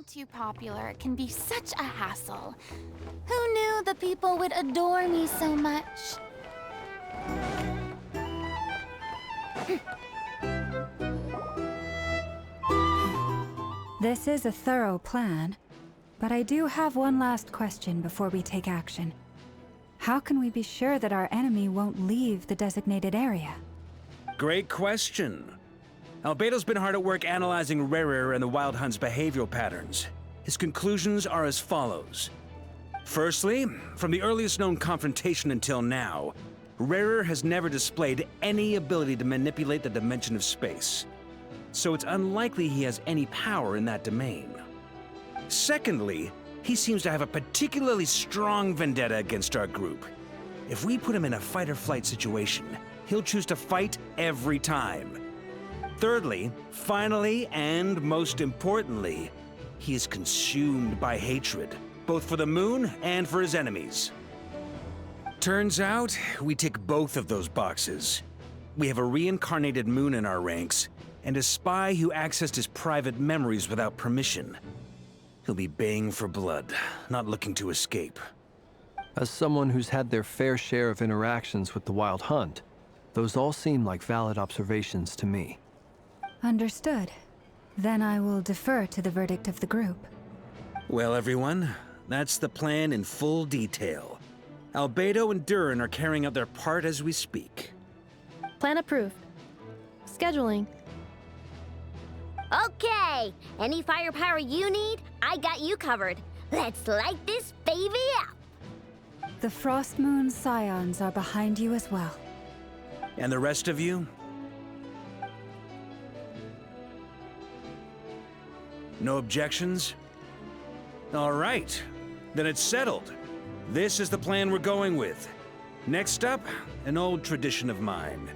too popular can be such a hassle. Who knew the people would adore me so much? This is a thorough plan, but I do have one last question before we take action. How can we be sure that our enemy won't leave the designated area? Great question. Albedo's been hard at work analyzing Rerir and the Wild Hunt's behavioral patterns. His conclusions are as follows. Firstly, from the earliest known confrontation until now, Rerir has never displayed any ability to manipulate the dimension of space. So it's unlikely he has any power in that domain. Secondly, he seems to have a particularly strong vendetta against our group. If we put him in a fight-or-flight situation, he'll choose to fight every time. Thirdly, finally, and most importantly, he is consumed by hatred, both for the moon and for his enemies. Turns out, we tick both of those boxes. We have a reincarnated moon in our ranks, and a spy who accessed his private memories without permission. He'll be baying for blood, not looking to escape. As someone who's had their fair share of interactions with the Wild Hunt, those all seem like valid observations to me. Understood. Then I will defer to the verdict of the group. Well, everyone, that's the plan in full detail. Albedo and Durin are carrying out their part as we speak. Plan approved. Scheduling. Okay, any firepower you need, I got you covered. Let's light this baby up. The Frost Moon Scions are behind you as well. And the rest of you? No objections? All right, then it's settled. This is the plan we're going with. Next up, an old tradition of mine.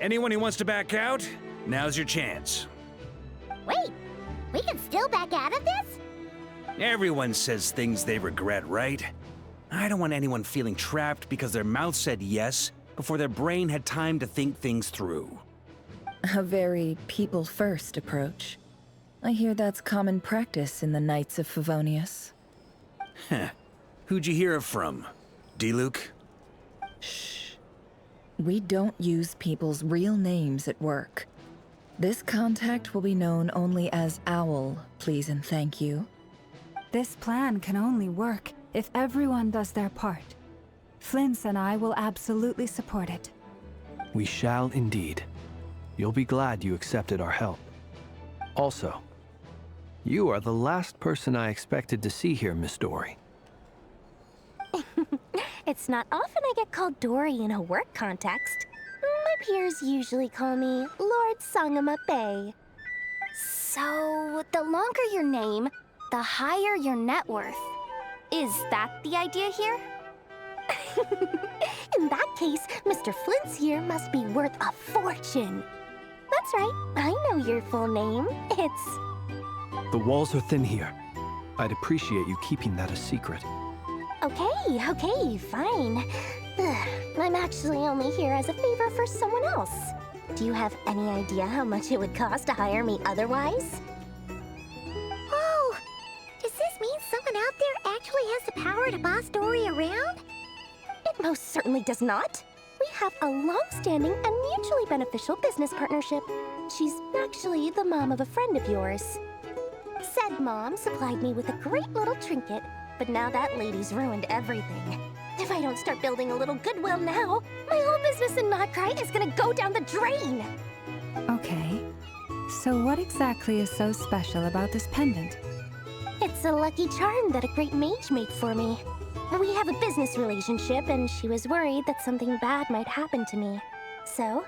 Anyone who wants to back out, now's your chance. Wait, we can still back out of this? Everyone says things they regret, right? I don't want anyone feeling trapped because their mouth said yes before their brain had time to think things through. A very people-first approach. I hear that's common practice in the Knights of Favonius. Heh. Who'd you hear it from? D-Luke? Shh. We don't use people's real names at work. This contact will be known only as Owl, please and thank you. This plan can only work if everyone does their part. Flint's and I will absolutely support it. We shall indeed. You'll be glad you accepted our help. Also, you are the last person I expected to see here, Miss Dory. It's not often I get called Dory in a work context. My peers usually call me Lord Sangama Bay. So, the longer your name, the higher your net worth. Is that the idea here? In that case, Mr. Flint's here must be worth a fortune. That's right, I know your full name. It's... The walls are thin here. I'd appreciate you keeping that a secret. Okay, fine. I'm actually only here as a favor for someone else. Do you have any idea how much it would cost to hire me otherwise? Oh, does this mean someone out there actually has the power to boss Dory around? It most certainly does not. We have a long-standing and mutually beneficial business partnership. She's actually the mom of a friend of yours. Said mom supplied me with a great little trinket, but now that lady's ruined everything. If I don't start building a little goodwill now, my whole business in nodkrai is gonna go down the drain! Okay. So what exactly is so special about this pendant? It's a lucky charm that a great mage made for me. We have a business relationship, and she was worried that something bad might happen to me. So,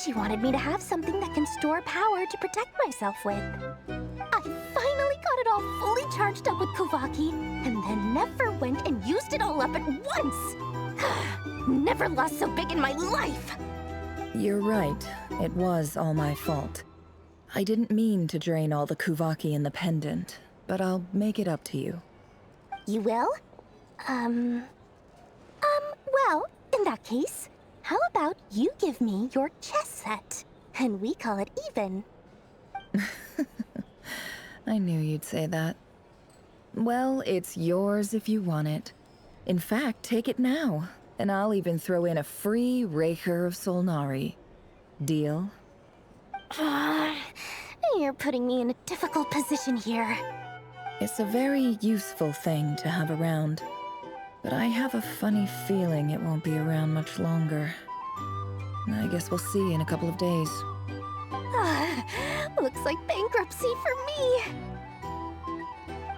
she wanted me to have something that can store power to protect myself with. I finally got it all fully charged up with Kuvaki, and then never went and used it all up at once! Never lost so big in my life! You're right. It was all my fault. I didn't mean to drain all the Kuvaki in the pendant, but I'll make it up to you. You will? Well, in that case, how about you give me your chess set, and we call it even? I knew you'd say that. Well, it's yours if you want it. In fact, take it now, and I'll even throw in a free Rerir of Solnari. Deal? You're putting me in a difficult position here. It's a very useful thing to have around, but I have a funny feeling it won't be around much longer. I guess we'll see in a couple of days. Looks like bankruptcy for me.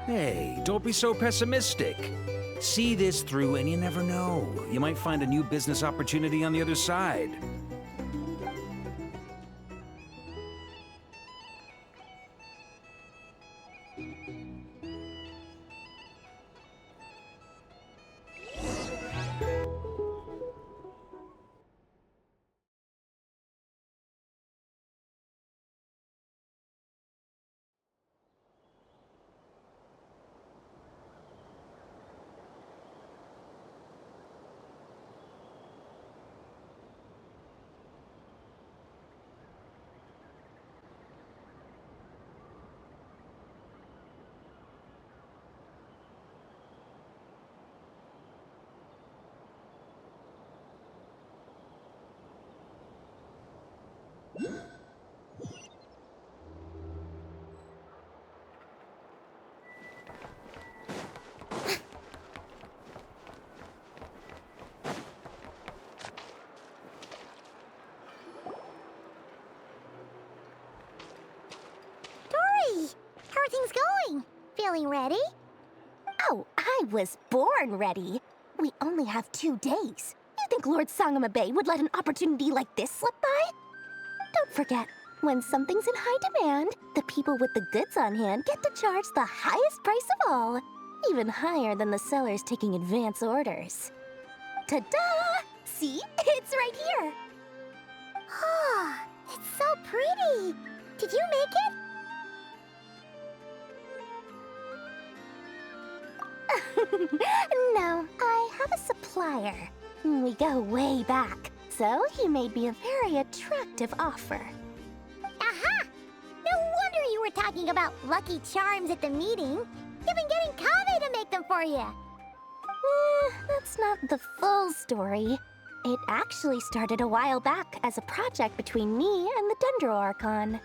Hey, don't be so pessimistic. See this through and you never know. You might find a new business opportunity on the other side. How are things going? Feeling ready? Oh, I was born ready. We only have 2 days. You think Lord Sangamabe would let an opportunity like this slip by? Don't forget, when something's in high demand, the people with the goods on hand get to charge the highest price of all, even higher than the sellers taking advance orders. Ta-da! See? It's right here. Oh, it's so pretty. Did you make it? No, I have a supplier. We go way back, so he made me a very attractive offer. Aha! No wonder you were talking about Lucky Charms at the meeting. You've been getting Kave to make them for you. That's not the full story. It actually started a while back as a project between me and the Dendro Archon.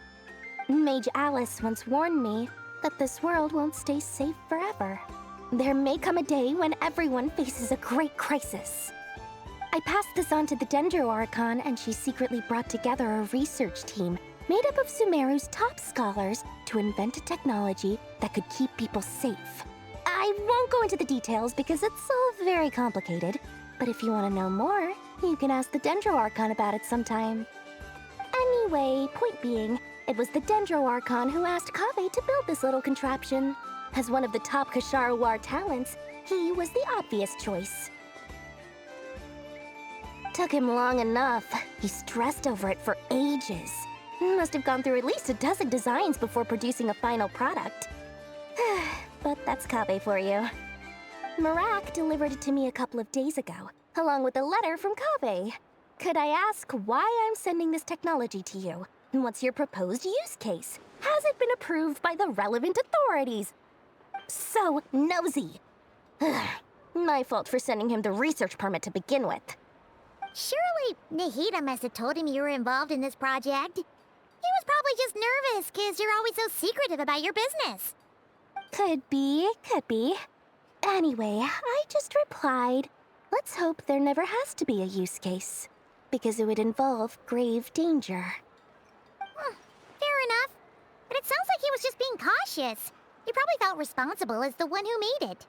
Mage Alice once warned me that this world won't stay safe forever. There may come a day when everyone faces a great crisis. I passed this on to the Dendro Archon, and she secretly brought together a research team made up of Sumeru's top scholars to invent a technology that could keep people safe. I won't go into the details because it's all very complicated, but if you want to know more, you can ask the Dendro Archon about it sometime. Anyway, point being, it was the Dendro Archon who asked Kave to build this little contraption. As one of the top Kashara War talents, he was the obvious choice. Took him long enough. He stressed over it for ages. Must have gone through at least a dozen designs before producing a final product. But that's Kave for you. Marak delivered it to me a couple of days ago, along with a letter from Kave. Could I ask why I'm sending this technology to you? And what's your proposed use case? Has it been approved by the relevant authorities? So nosy. My fault for sending him the research permit to begin with. Surely Nahida must have told him you were involved in this project. He was probably just nervous because you're always so secretive about your business. Could be, could be. Anyway, I just replied, let's hope there never has to be a use case, because it would involve grave danger. Fair enough. But it sounds like he was just being cautious. He probably felt responsible as the one who made it.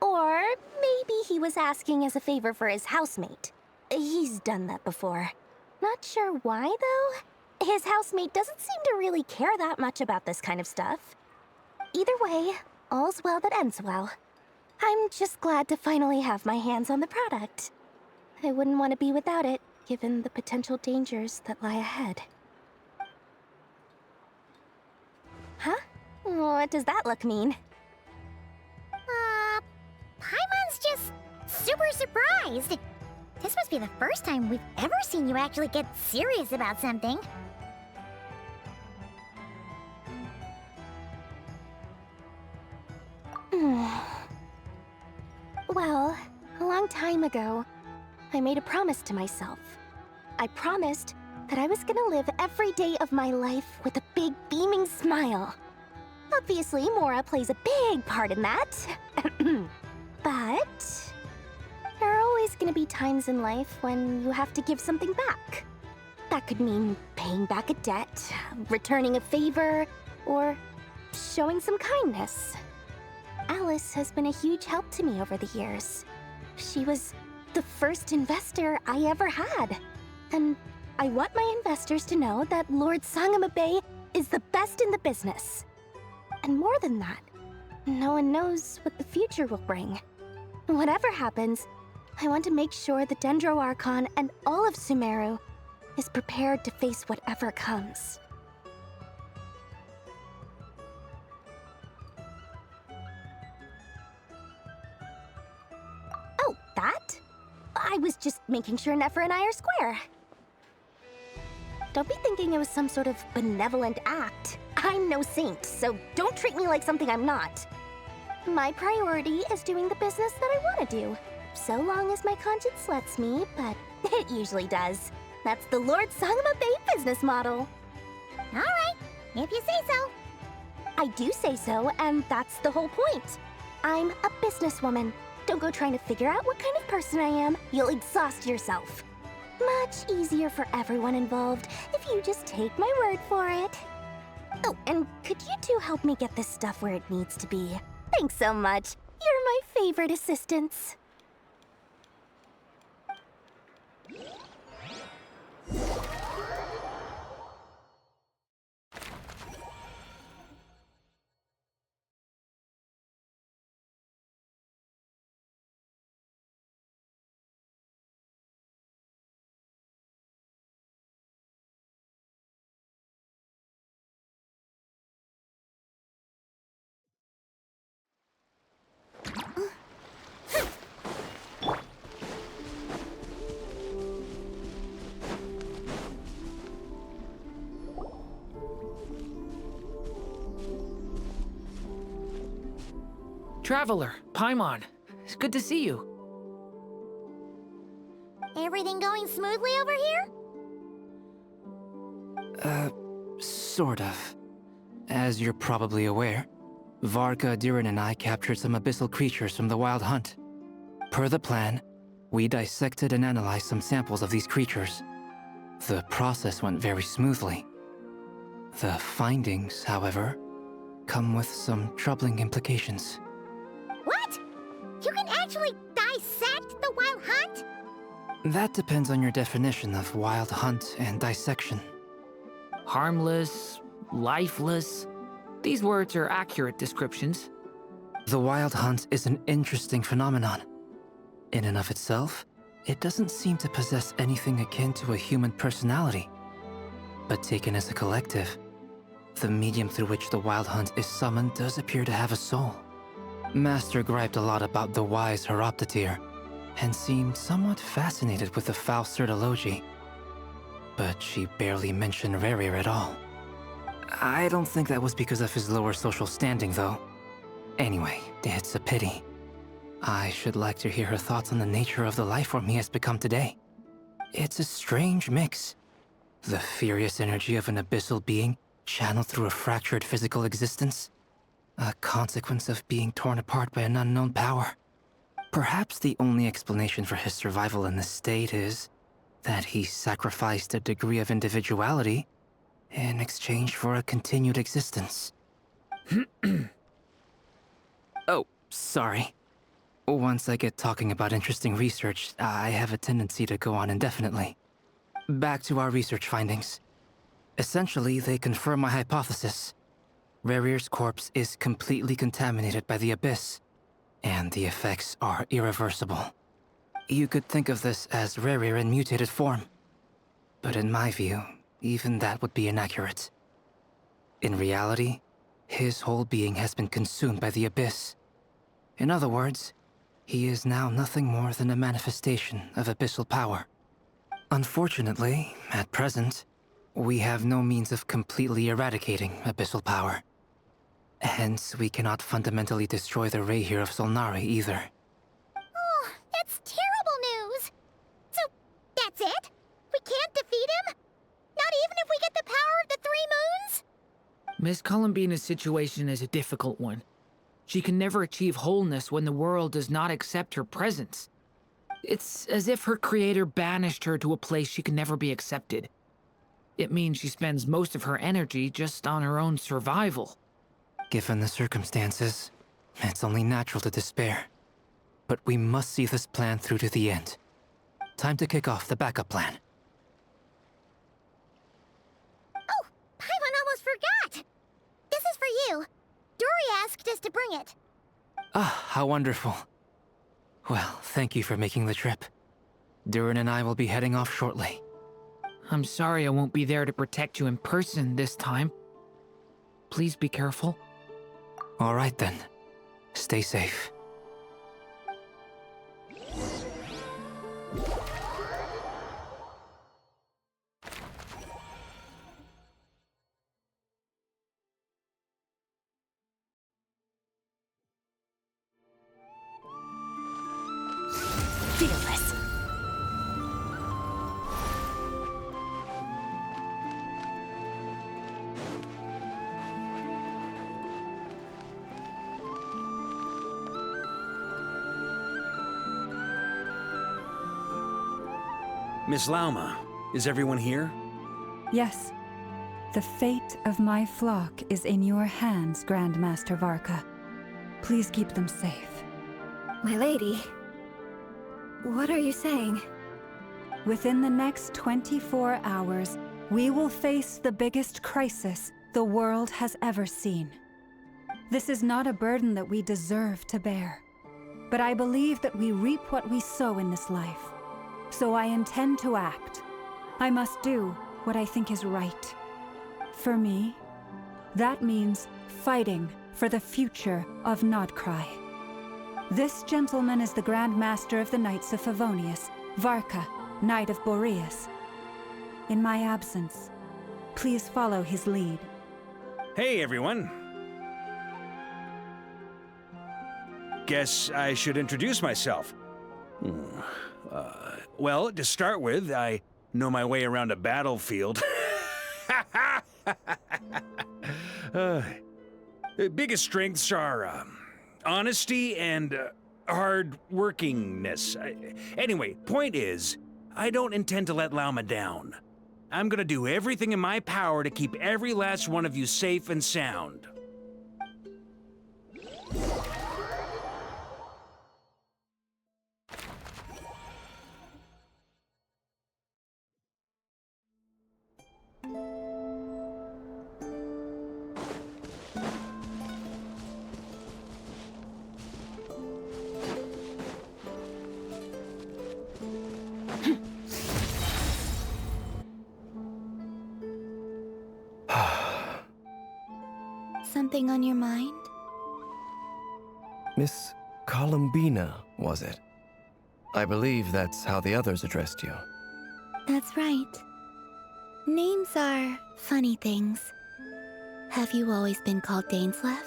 Or maybe he was asking as a favor for his housemate. He's done that before. Not sure why, though. His housemate doesn't seem to really care that much about this kind of stuff. Either way, all's well that ends well. I'm just glad to finally have my hands on the product. I wouldn't want to be without it, given the potential dangers that lie ahead. Huh? What does that look mean? Paimon's just super surprised. This must be the first time we've ever seen you actually get serious about something. Well, a long time ago, I made a promise to myself. I promised that I was gonna live every day of my life with a big beaming smile. Obviously, Mora plays a big part in that. But there are always gonna be times in life when you have to give something back. That could mean paying back a debt, returning a favor, or showing some kindness. Alice has been a huge help to me over the years. She was the first investor I ever had. And I want my investors to know that Lord Sangamabe is the best in the business. And more than that, no one knows what the future will bring. Whatever happens, I want to make sure the Dendro Archon and all of Sumeru is prepared to face whatever comes. Oh, that? I was just making sure Nefer and I are square. Don't be thinking it was some sort of benevolent act. I'm no saint, so don't treat me like something I'm not. My priority is doing the business that I want to do, so long as my conscience lets me, but it usually does. That's the Lord Sangamabe business model. All right, if you say so. I do say so, and that's the whole point. I'm a businesswoman. Don't go trying to figure out what kind of person I am. You'll exhaust yourself. Much easier for everyone involved if you just take my word for it. Oh, and could you two help me get this stuff where it needs to be? Thanks so much. You're my favorite assistants. Traveler, Paimon, it's good to see you. Everything going smoothly over here? Sort of. As you're probably aware, Varka, Diren, and I captured some abyssal creatures from the Wild Hunt. Per the plan, we dissected and analyzed some samples of these creatures. The process went very smoothly. The findings, however, come with some troubling implications. What? You can actually dissect the Wild Hunt? That depends on your definition of Wild Hunt and dissection. Harmless, lifeless. These words are accurate descriptions. The Wild Hunt is an interesting phenomenon. In and of itself, it doesn't seem to possess anything akin to a human personality. But taken as a collective, the medium through which the Wild Hunt is summoned does appear to have a soul. Master griped a lot about the wise Horoptetyr, and seemed somewhat fascinated with the Faust Elegy. But she barely mentioned Rerir at all. I don't think that was because of his lower social standing, though. Anyway, it's a pity. I should like to hear her thoughts on the nature of the lifeform he has become today. It's a strange mix. The furious energy of an abyssal being channeled through a fractured physical existence. A consequence of being torn apart by an unknown power. Perhaps the only explanation for his survival in this state is that he sacrificed a degree of individuality in exchange for a continued existence. Oh, sorry. Once I get talking about interesting research, I have a tendency to go on indefinitely. Back to our research findings. Essentially, they confirm my hypothesis. Rerir's corpse is completely contaminated by the Abyss, and the effects are irreversible. You could think of this as Rerir in mutated form. But in my view, even that would be inaccurate. In reality, his whole being has been consumed by the Abyss. In other words, he is now nothing more than a manifestation of abyssal power. Unfortunately, at present, we have no means of completely eradicating abyssal power. Hence, we cannot fundamentally destroy the Rerir of Solnari either. That's terrible news! So, that's it? We can't defeat him? Not even if we get the power of the 3 moons? Miss Columbina's situation is a difficult one. She can never achieve wholeness when the world does not accept her presence. It's as if her creator banished her to a place she can never be accepted. It means she spends most of her energy just on her own survival. Given the circumstances, it's only natural to despair. But we must see this plan through to the end. Time to kick off the backup plan. Oh, Paimon almost forgot! This is for you. Dory asked us to bring it. Ah, how wonderful. Well, thank you for making the trip. Durin and I will be heading off shortly. I'm sorry I won't be there to protect you in person this time. Please be careful. All right then. Stay safe. Fearless. Miss Lauma, is everyone here? Yes. The fate of my flock is in your hands, Grandmaster Varka. Please keep them safe. My lady, what are you saying? Within the next 24 hours, we will face the biggest crisis the world has ever seen. This is not a burden that we deserve to bear, but I believe that we reap what we sow in this life. So I intend to act. I must do what I think is right. For me, that means fighting for the future of Nodkrai. This gentleman is the Grand Master of the Knights of Favonius, Varka, Knight of Boreas. In my absence, please follow his lead. Hey, everyone. Guess I should introduce myself. Well, to start with, I know my way around a battlefield. Biggest strengths are honesty and hard-workingness. Anyway, point is, I don't intend to let Lauma down. I'm gonna do everything in my power to keep every last one of you safe and sound. Something on your mind? Miss Columbina, was it? I believe that's how the others addressed you. That's right. Names are funny things. Have you always been called Dainsleif?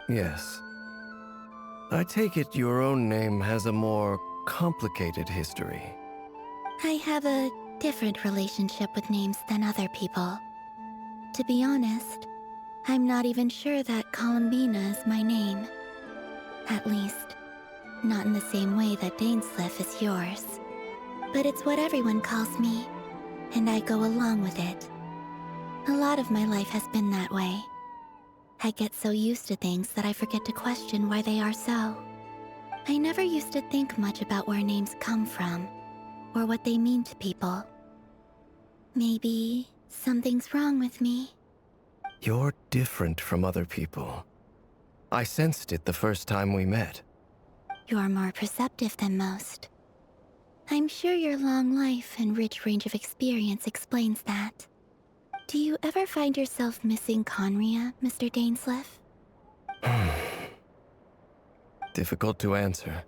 Yes. I take it your own name has a more complicated history. I have a different relationship with names than other people. To be honest, I'm not even sure that Columbina is my name. At least, not in the same way that Dainsleif is yours. But it's what everyone calls me, and I go along with it. A lot of my life has been that way. I get so used to things that I forget to question why they are so. I never used to think much about where names come from, or what they mean to people. Maybe something's wrong with me. You're different from other people. I sensed it the first time we met. You're more perceptive than most. I'm sure your long life and rich range of experience explains that. Do you ever find yourself missing Conria, Mr. Dainsleif? Difficult to answer.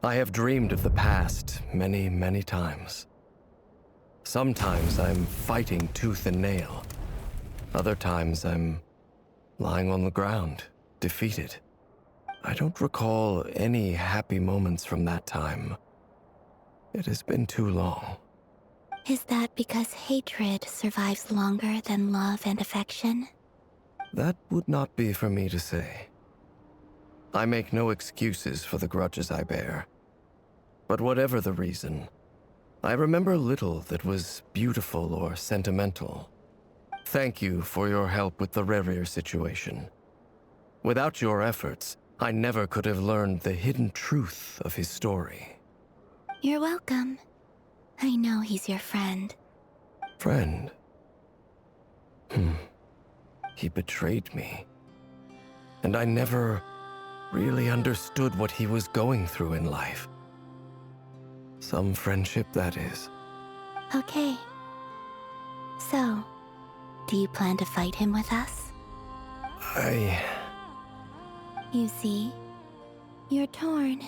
I have dreamed of the past many, many times. Sometimes I'm fighting tooth and nail. Other times I'm lying on the ground, defeated. I don't recall any happy moments from that time. It has been too long. Is that because hatred survives longer than love and affection? That would not be for me to say. I make no excuses for the grudges I bear. But whatever the reason, I remember little that was beautiful or sentimental. Thank you for your help with the Rerir situation. Without your efforts, I never could have learned the hidden truth of his story. You're welcome. I know he's your friend. Friend? He betrayed me. And I never really understood what he was going through in life. Some friendship, that is. Okay. So, do you plan to fight him with us? You see, you're torn.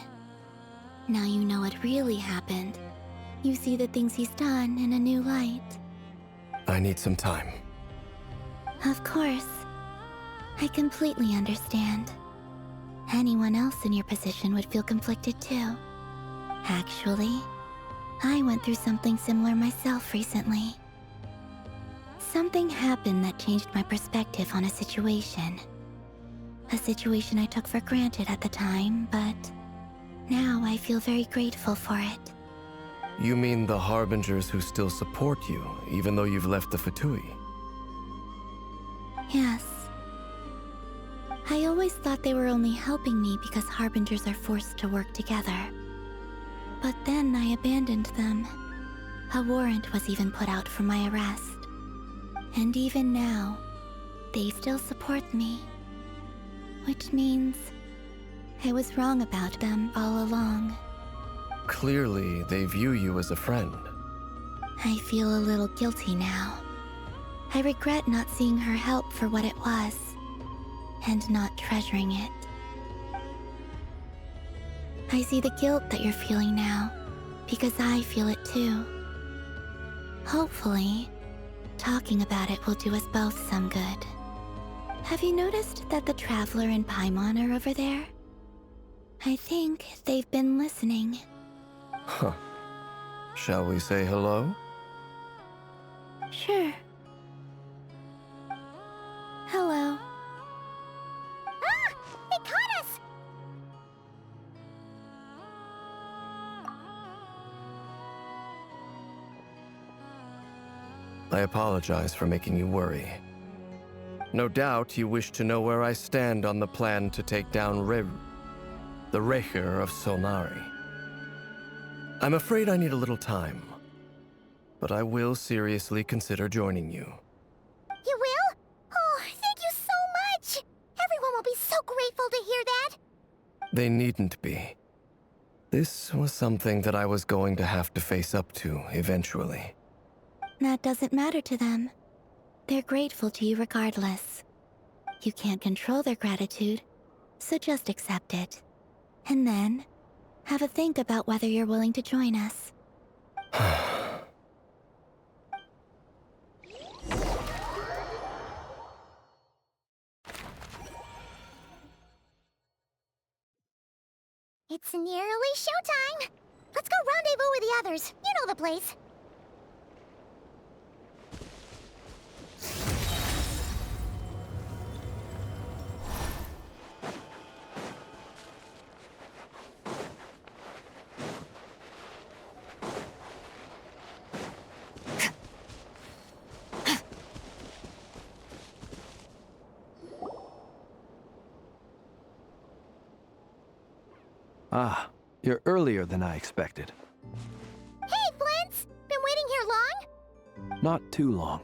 Now you know what really happened. You see the things he's done in a new light. I need some time. Of course. I completely understand. Anyone else in your position would feel conflicted too. Actually, I went through something similar myself recently. Something happened that changed my perspective on a situation. A situation I took for granted at the time, but now I feel very grateful for it. You mean the Harbingers who still support you, even though you've left the Fatui? Yes. I always thought they were only helping me because Harbingers are forced to work together. But then I abandoned them. A warrant was even put out for my arrest. And even now, they still support me. Which means I was wrong about them all along. Clearly, they view you as a friend. I feel a little guilty now. I regret not seeing her help for what it was, and not treasuring it. I see the guilt that you're feeling now, because I feel it too. Hopefully, talking about it will do us both some good. Have you noticed that the Traveler and Paimon are over there? I think they've been listening. Huh. Shall we say hello? Sure. Hello. Ah! It caught us! I apologize for making you worry. No doubt you wish to know where I stand on the plan to take down the Rerir of Solnari. I'm afraid I need a little time, but I will seriously consider joining you. You will? Oh, thank you so much! Everyone will be so grateful to hear that! They needn't be. This was something that I was going to have to face up to eventually. That doesn't matter to them. They're grateful to you regardless. You can't control their gratitude, so just accept it. And then, have a think about whether you're willing to join us. It's nearly showtime! Let's go rendezvous with the others. You know the place. Ah, you're earlier than I expected. Hey, Flint's! Been waiting here long? Not too long.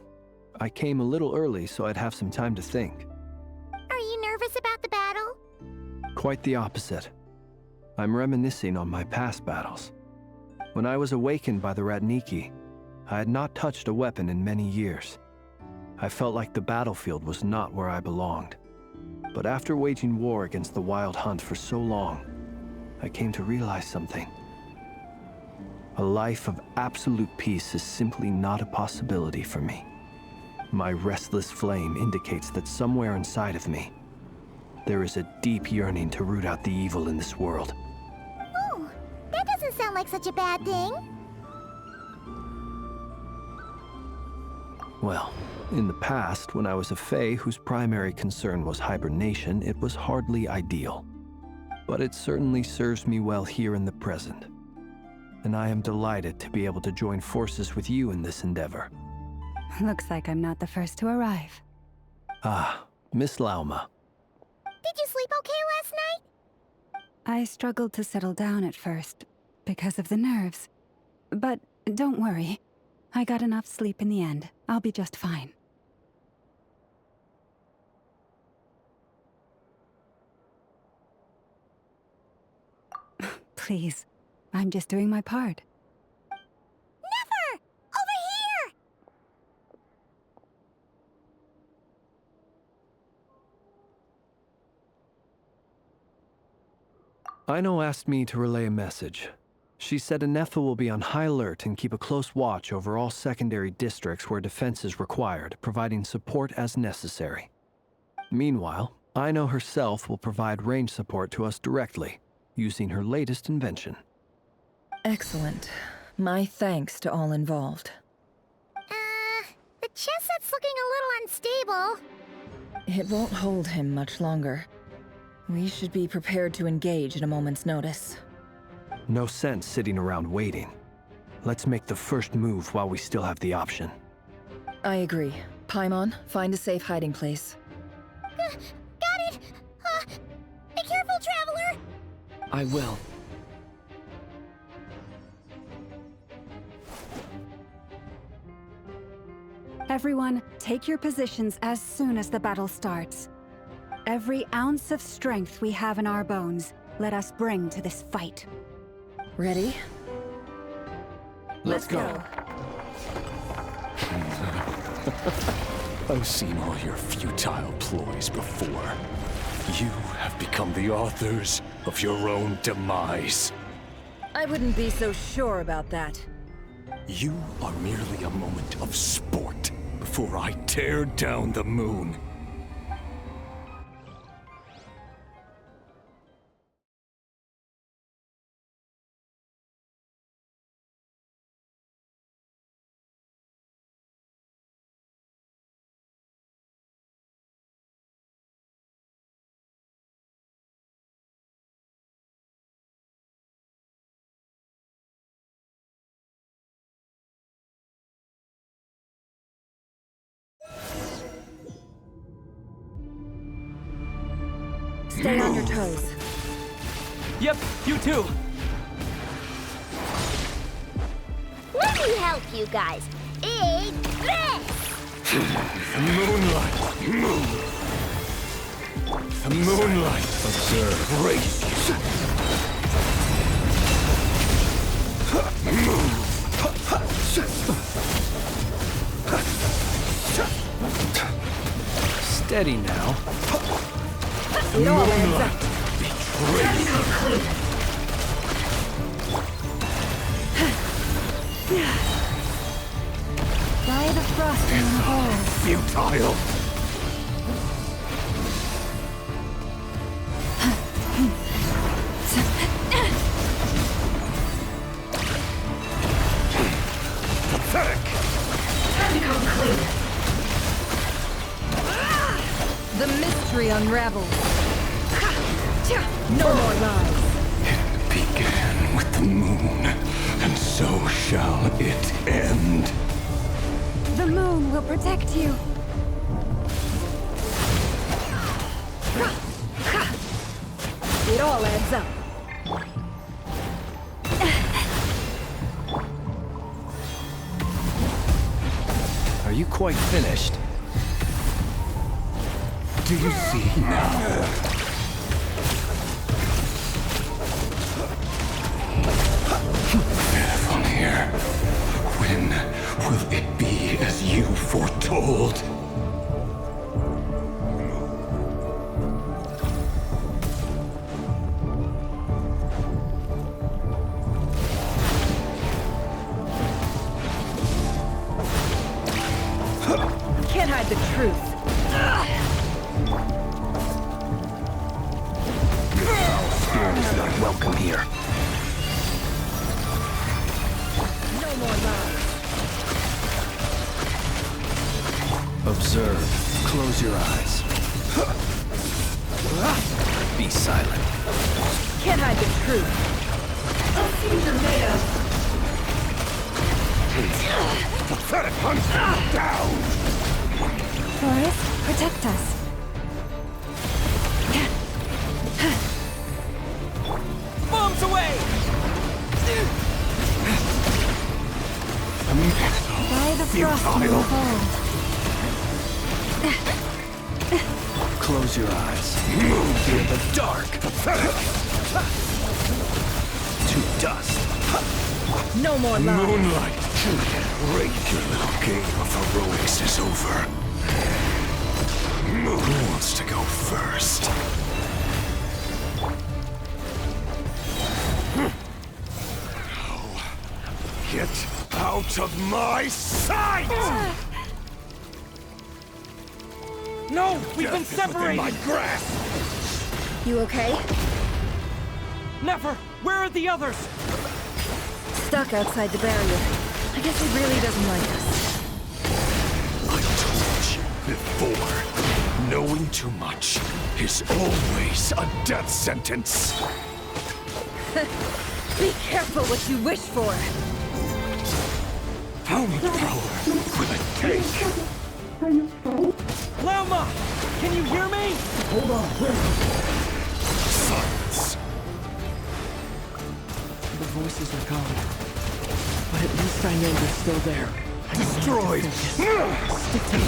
I came a little early so I'd have some time to think. Are you nervous about the battle? Quite the opposite. I'm reminiscing on my past battles. When I was awakened by the Ratniki, I had not touched a weapon in many years. I felt like the battlefield was not where I belonged. But after waging war against the Wild Hunt for so long, I came to realize something. A life of absolute peace is simply not a possibility for me. My restless flame indicates that somewhere inside of me, there is a deep yearning to root out the evil in this world. Oh, that doesn't sound like such a bad thing. Well, in the past, when I was a Fae whose primary concern was hibernation, it was hardly ideal. But it certainly serves me well here in the present. And I am delighted to be able to join forces with you in this endeavor. Looks like I'm not the first to arrive. Ah, Miss Lauma. Did you sleep okay last night? I struggled to settle down at first, because of the nerves. But don't worry. I got enough sleep in the end. I'll be just fine. Please, I'm just doing my part. Never! Over here! Aino asked me to relay a message. She said Anefa will be on high alert and keep a close watch over all secondary districts where defense is required, providing support as necessary. Meanwhile, Aino herself will provide range support to us directly, using her latest invention. Excellent. My thanks to all involved. The chess set's looking a little unstable. It won't hold him much longer. We should be prepared to engage at a moment's notice. No sense sitting around waiting. Let's make the first move while we still have the option. I agree. Paimon, find a safe hiding place. Got it! Be careful, Traveler! I will. Everyone, take your positions as soon as the battle starts. Every ounce of strength we have in our bones, let us bring to this fight. Ready? Let's go. I've seen all your futile ploys before. You have become the authors of your own demise. I wouldn't be so sure about that. You are merely a moment of sport before I tear down the moon. Stay on your toes. Yep, you too. Let me help you guys. Eat this! Moonlight! The moonlight observe races. Steady now. It all adds up. By the frost in the hole. Futile! Pathetic! The mystery unravels. No more lies. It began with the moon, and so shall it end. The moon will protect you. It all adds up. Are you quite finished? Do you see now? From here, when will it be as you foretold? Can't hide the truth. welcome here. No more lies. Observe. Close your eyes. Be silent. Can't hide the truth. Pathetic huntsman, down! Forest, protect us. Bombs away! By the frost will hold. Close your eyes. Move in the dark! Pathetic! To dust. No more lies. Moonlight! Great, your little game of heroics is over. Who wants to go first? Get out of my sight! No! We've been Death is within separated! my grasp! You okay? Never! Where are the others? Stuck outside the barrier. I guess he really doesn't like us. I told you before, knowing too much is always a death sentence. Be careful what you wish for. How much power will it take? Lama! Can you hear me? Silence. The voices are gone. But at least I know they're still there. Destroyed! Stick to me.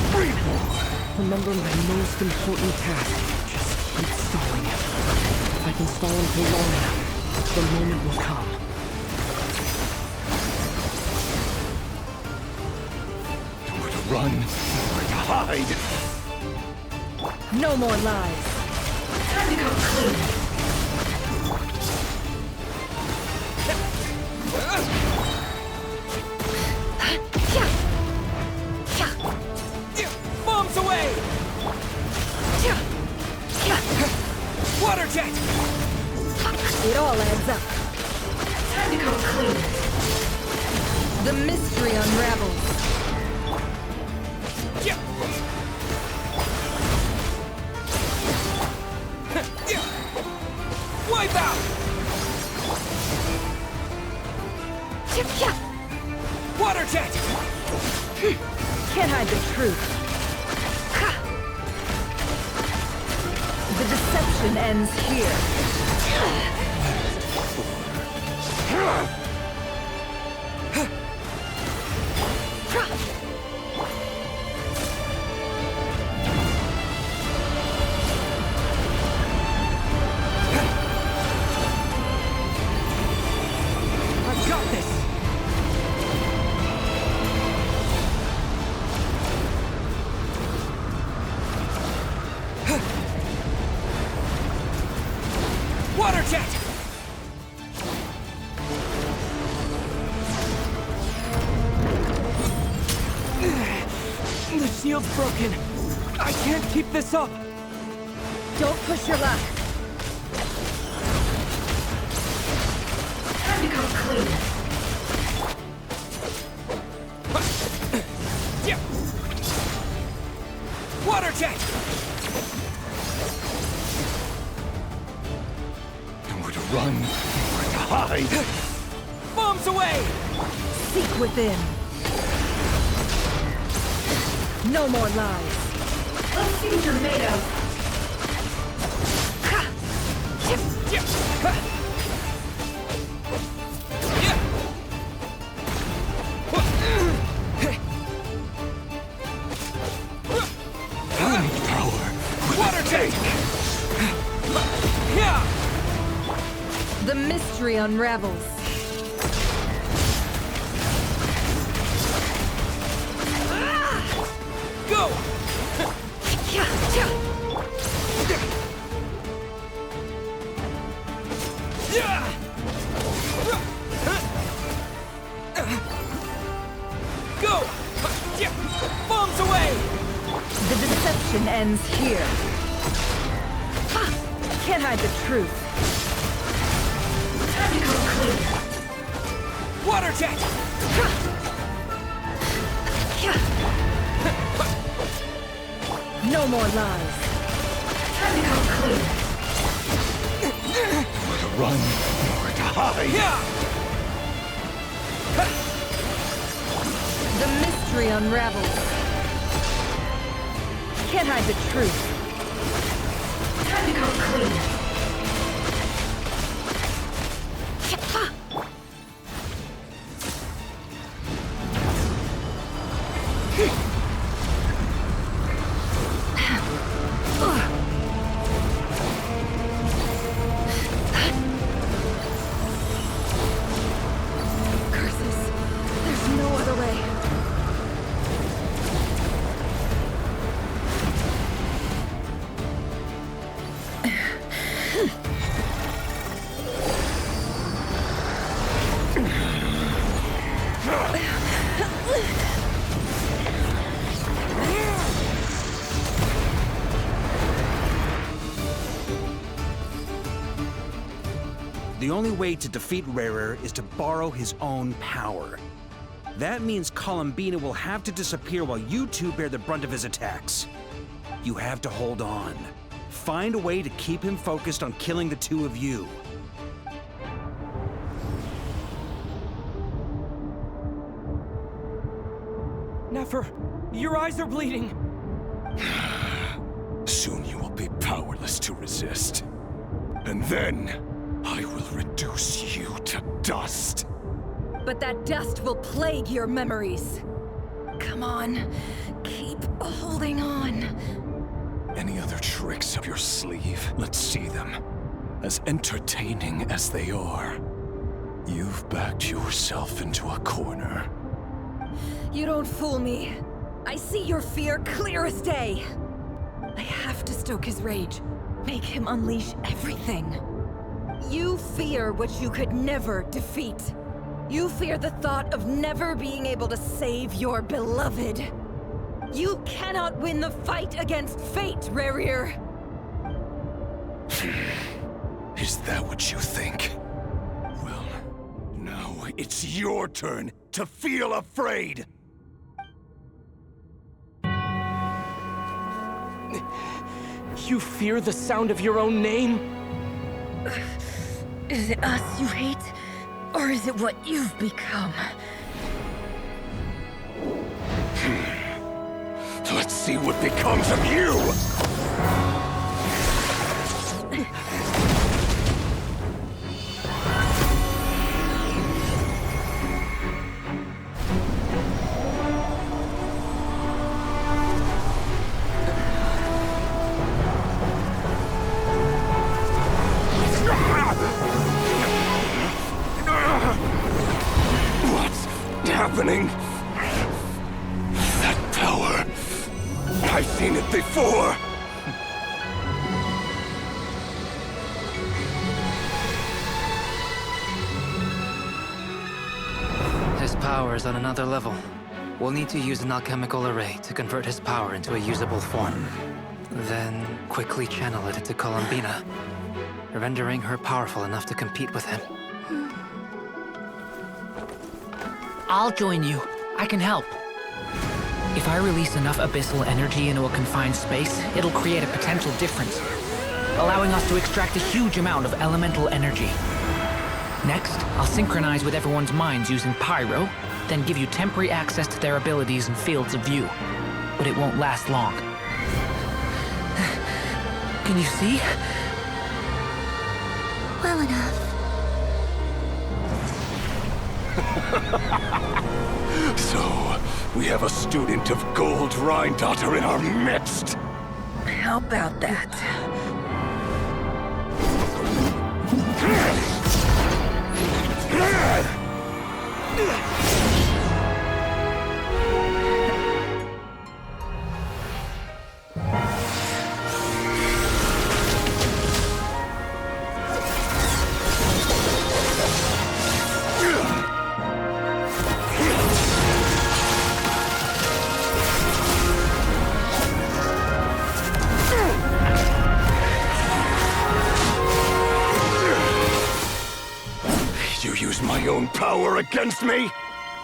Remember my most important task. Just keep stalling him. If I can stall him for long enough, the moment will come. Nowhere to run, nowhere to hide. No more lies. Time to come clean. Bombs away! Water jet! It all adds up. Time to come clean. The mystery unravels. Wipe out! Water jet! Can't hide the truth. The deception ends here. I've got this! Water jet! The shield's broken. I can't keep this up. Don't push your luck. Time to come clean. Water jet! Nowhere to run, nowhere to hide. Bombs away! Seek within. No more lies. Let's see what you're made of. How much power will Water it jet! take? The mystery unravels. Go! Go! Bombs away! The deception ends here. Can't hide the truth. Water jet! No more lies. Nor to run, nor to hide. The mystery unravels. Can't hide the truth. Time to go clean. The only way to defeat Rerir is to borrow his own power. That means Columbina will have to disappear while you two bear the brunt of his attacks. You have to hold on. Find a way to keep him focused on killing the two of you. Nefer, your eyes are bleeding. Soon you will be powerless to resist. And then, I will reduce you to dust. But that dust will plague your memories. Come on, keep holding on. Any other tricks up your sleeve? Let's see them. As entertaining as they are. You've backed yourself into a corner. You don't fool me. I see your fear clear as day. I have to stoke his rage. Make him unleash everything. You fear what you could never defeat. You fear the thought of never being able to save your beloved. You cannot win the fight against fate, Rerir. Is that what you think? Well, now it's your turn to feel afraid! You fear the sound of your own name? Is it us you hate? Or is it what you've become? Let's see what becomes of you! Happening? That power. I've seen it before. His power is on another level. We'll need to use an alchemical array to convert his power into a usable form. Then quickly channel it into Columbina, rendering her powerful enough to compete with him. I'll join you. I can help. If I release enough abyssal energy into a confined space, it'll create a potential difference, allowing us to extract a huge amount of elemental energy. Next, I'll synchronize with everyone's minds using Pyro, then give you temporary access to their abilities and fields of view. But it won't last long. Can you see? Well enough. So, we have a student of Gold Rhine-Daughter in our midst! How about that? own power against me?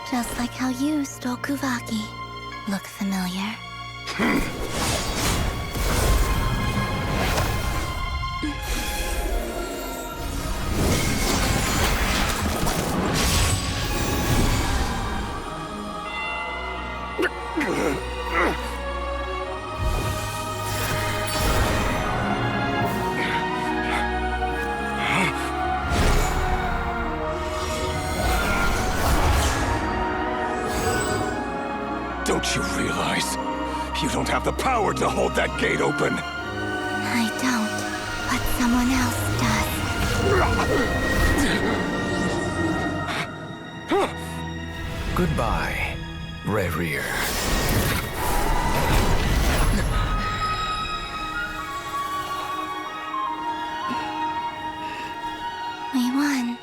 Just like how you stole Kuvaki. Look familiar? Don't you realize? You don't have the power to hold that gate open! I don't, but someone else does. Goodbye, Rerir. We won.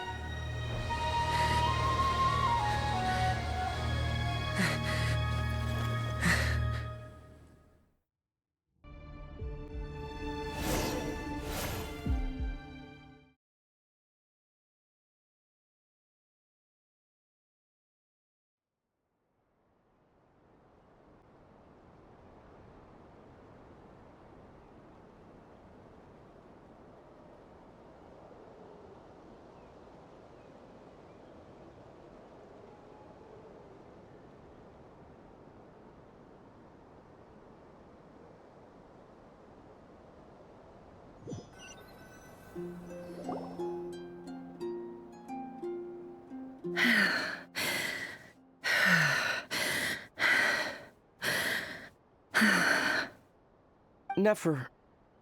Nefer,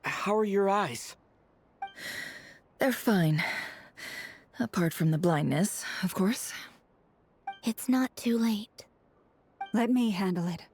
how are your eyes? They're fine. Apart from the blindness, of course. It's not too late. Let me handle it.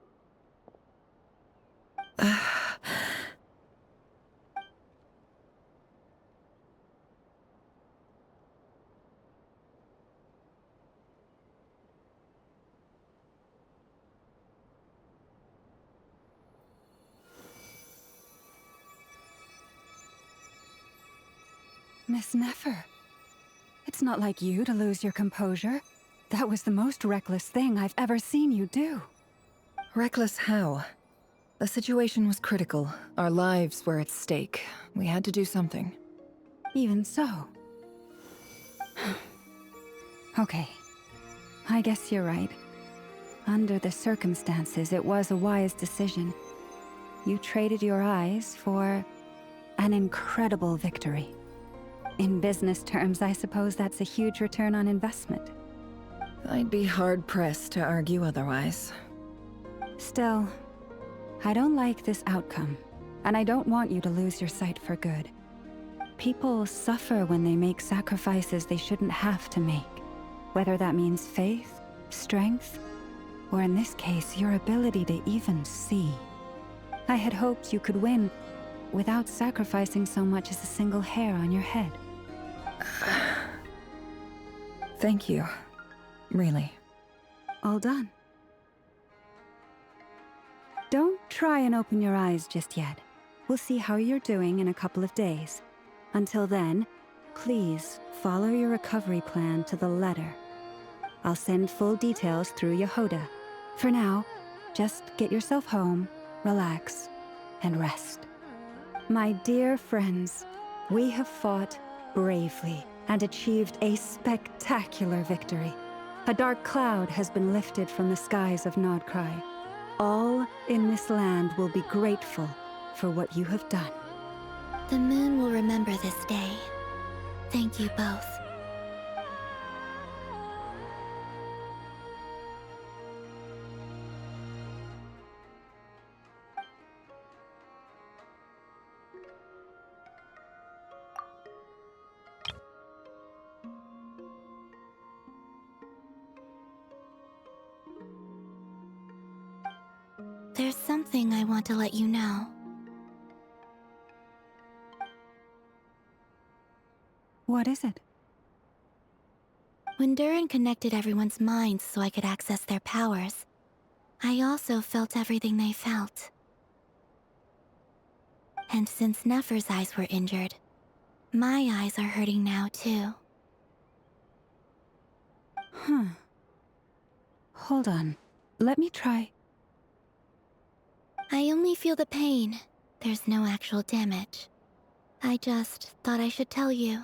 Miss Nefer, it's not like you to lose your composure. That was the most reckless thing I've ever seen you do. Reckless how? The situation was critical. Our lives were at stake. We had to do something. Even so. Okay. I guess you're right. Under the circumstances, it was a wise decision. You traded your eyes for an incredible victory. In business terms, I suppose that's a huge return on investment. I'd be hard-pressed to argue otherwise. Still, I don't like this outcome, and I don't want you to lose your sight for good. People suffer when they make sacrifices they shouldn't have to make, whether that means faith, strength, or in this case, your ability to even see. I had hoped you could win without sacrificing so much as a single hair on your head. Thank you. Really. All done. Don't try and open your eyes just yet. We'll see how you're doing in a couple of days. Until then, please follow your recovery plan to the letter. I'll send full details through Yehoda. For now, just get yourself home, relax, and rest. My dear friends, we have fought bravely and achieved a spectacular victory. A dark cloud has been lifted from the skies of Nodkrai. All in this land will be grateful for what you have done. The moon will remember this day. Thank you both. There's something I want to let you know. What is it? When Durin connected everyone's minds so I could access their powers, I also felt everything they felt. And since Nefer's eyes were injured, my eyes are hurting now too. Huh. Hold on. Let me try. I only feel the pain. There's no actual damage. I just thought I should tell you.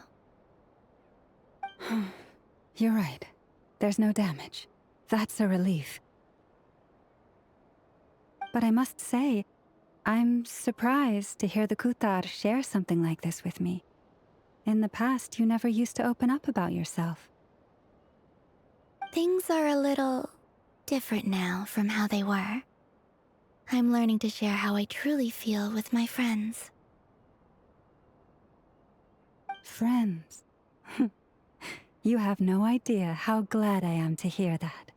You're right. There's no damage. That's a relief. But I must say, I'm surprised to hear the Kutar share something like this with me. In the past, you never used to open up about yourself. Things are a little different now from how they were. I'm learning to share how I truly feel with my friends. Friends. You have no idea how glad I am to hear that.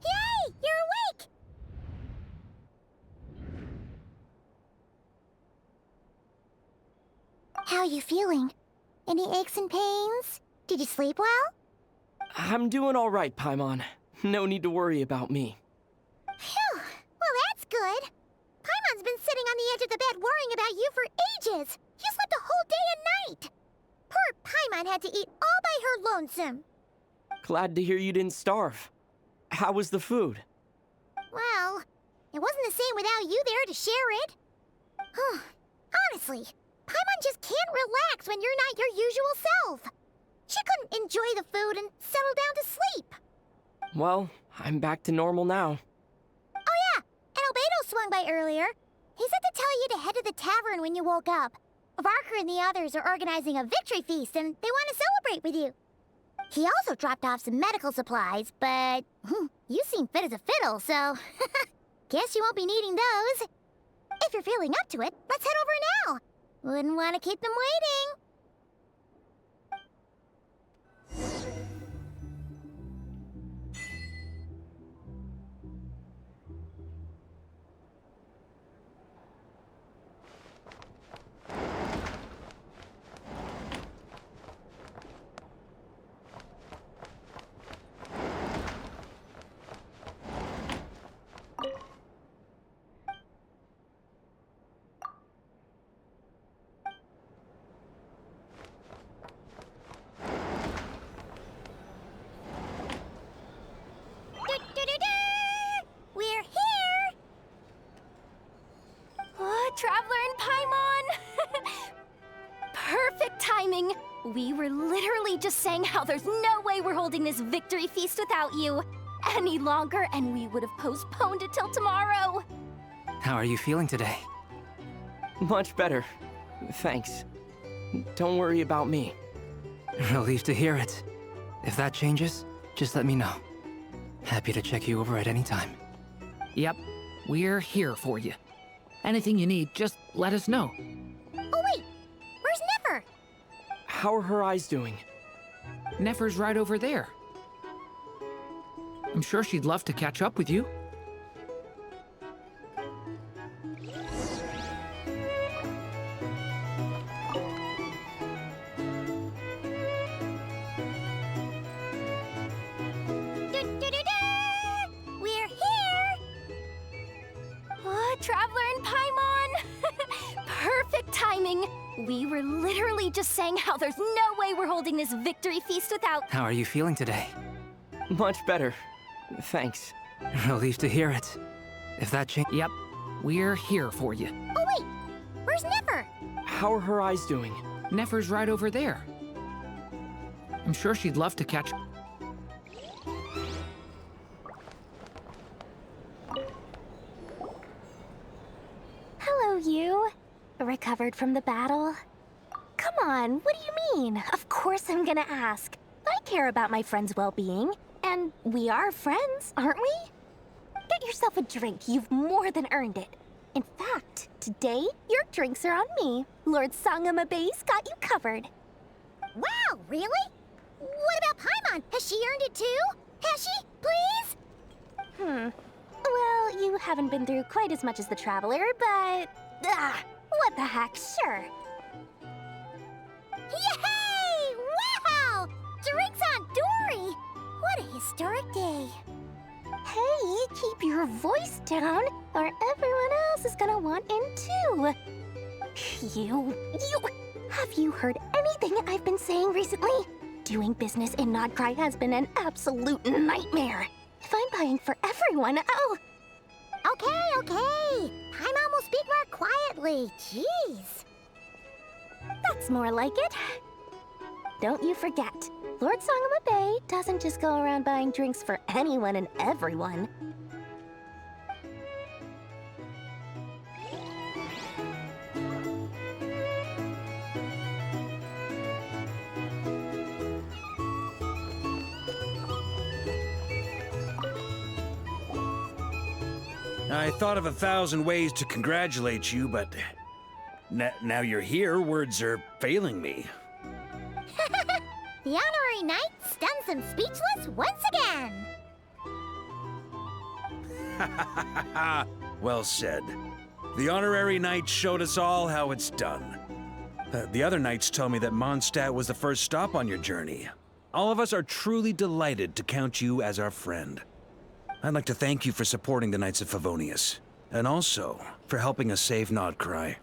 Yay! You're awake! How are you feeling? Any aches and pains? Did you sleep well? I'm doing all right, Paimon. No need to worry about me. Phew! Well, that's good. Paimon's been sitting on the edge of the bed worrying about you for ages. You slept a whole day and night. Poor Paimon had to eat all by her lonesome. Glad to hear you didn't starve. How was the food? Well, it wasn't the same without you there to share it. Honestly, Paimon just can't relax when you're not your usual self. She couldn't enjoy the food and settle down to sleep. Well, I'm back to normal now. Oh yeah, and Albedo swung by earlier. He said to tell you to head to the tavern when you woke up. Varker and the others are organizing a victory feast and they want to celebrate with you. He also dropped off some medical supplies, but you seem fit as a fiddle, so guess you won't be needing those. If you're feeling up to it, let's head over now. Wouldn't want to keep them waiting. We're here! Oh, Traveler and Paimon! Perfect timing! We were literally just saying how there's no way we're holding this victory feast without you any longer, and we would have postponed it till tomorrow. How are you feeling today? Much better. Thanks. Don't worry about me. Relieved to hear it. If that changes, just let me know. Happy to check you over at any time. Yep, we're here for you. Anything you need, just let us know. Oh wait, where's Nefer? How are her eyes doing? Nefer's right over there. I'm sure she'd love to catch up with you. We're here! Oh, Traveler and Paimon! Perfect timing! We were literally just saying how there's no way we're holding this victory feast without— How are you feeling today? Much better. Thanks. Relieved to hear it. If that changes... Yep, we're here for you. Oh wait, where's Nefer? How are her eyes doing? Nefer's right over there. I'm sure she'd love to catch... Hello, you. Recovered from the battle? Come on, what do you mean? Of course I'm gonna ask. I care about my friend's well-being. And we are friends, aren't we? get yourself a drink. You've more than earned it. In fact, today, your drinks are on me. Lord Sangamabe's got you covered. Wow, really? What about Paimon? Has she earned it too? Has she? Please? Well, you haven't been through quite as much as the Traveler, but... what the heck, sure. Yay! Wow! Drinks on Dory! What a historic day. Hey, keep your voice down, or everyone else is gonna want in too. Have you heard anything I've been saying recently? Doing business in Nodkrai has been an absolute nightmare. If I'm buying for everyone, Okay. Paimon will speak more quietly. Jeez. that's more like it. Don't you forget, Lord Sangamabe doesn't just go around buying drinks for anyone and everyone. I thought of 1,000 ways to congratulate you, but now you're here, words are failing me. The honorary knight stuns them speechless once again. Well said. The honorary knight showed us all how it's done. The other knights tell me that Mondstadt was the first stop on your journey. All of us are truly delighted to count you as our friend. I'd like to thank you for supporting the Knights of Favonius, and also for helping us save nodkrai.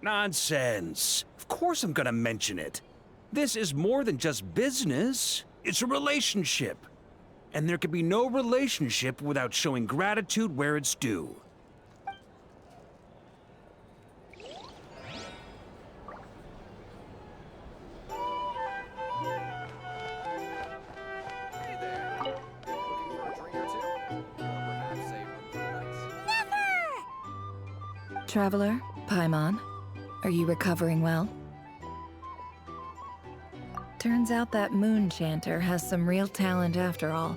Nonsense! Of course I'm gonna mention it. This is more than just business. It's a relationship. And there can be no relationship without showing gratitude where it's due. Traveler, Paimon, are you recovering well? Turns out that moon chanter has some real talent after all.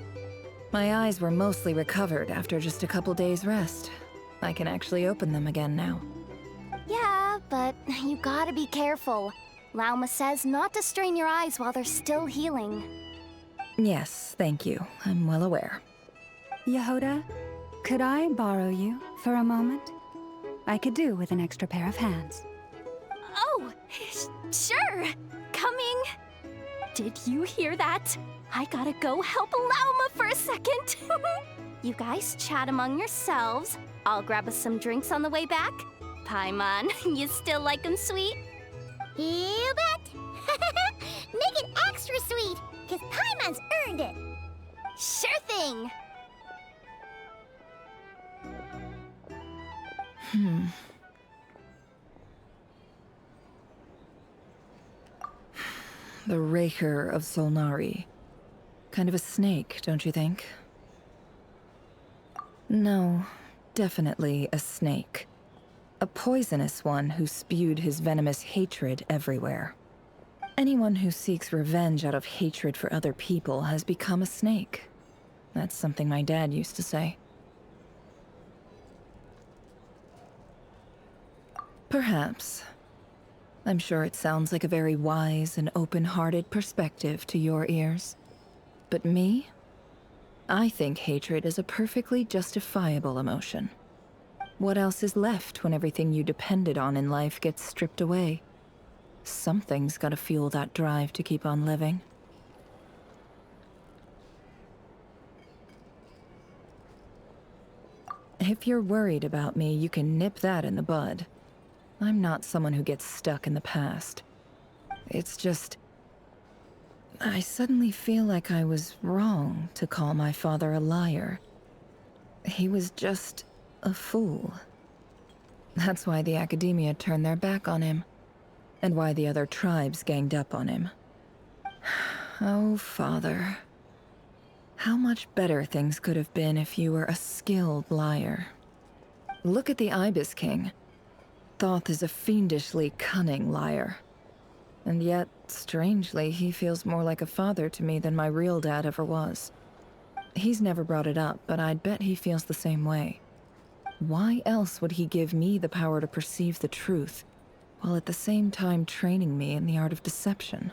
My eyes were mostly recovered after just a couple days' rest. I can actually open them again now. Yeah, but you gotta be careful. Lauma says not to strain your eyes while they're still healing. Yes, thank you. I'm well aware. Yehoda, could I borrow you for a moment? I could do with an extra pair of hands. Oh, sure. Coming. Did you hear that? I gotta go help Lauma for a second. You guys chat among yourselves. I'll grab us some drinks on the way back. Paimon, you still like 'em sweet? You bet. Make it extra sweet, because Paimon's earned it. Sure thing. The Rerir of Solnari. Kind of a snake, don't you think? No, definitely a snake. A poisonous one who spewed his venomous hatred everywhere. Anyone who seeks revenge out of hatred for other people has become a snake. That's something my dad used to say. Perhaps. I'm sure it sounds like a very wise and open-hearted perspective to your ears. But me? I think hatred is a perfectly justifiable emotion. What else is left when everything you depended on in life gets stripped away? Something's gotta fuel that drive to keep on living. If you're worried about me, you can nip that in the bud. I'm not someone who gets stuck in the past. It's just... I suddenly feel like I was wrong to call my father a liar. He was just a fool. That's why the Academia turned their back on him, and why the other tribes ganged up on him. Oh, father. How much better things could have been if you were a skilled liar. Look at the Ibis King. Thoth is a fiendishly cunning liar. And yet, strangely, he feels more like a father to me than my real dad ever was. He's never brought it up, but I'd bet he feels the same way. Why else would he give me the power to perceive the truth, while at the same time training me in the art of deception?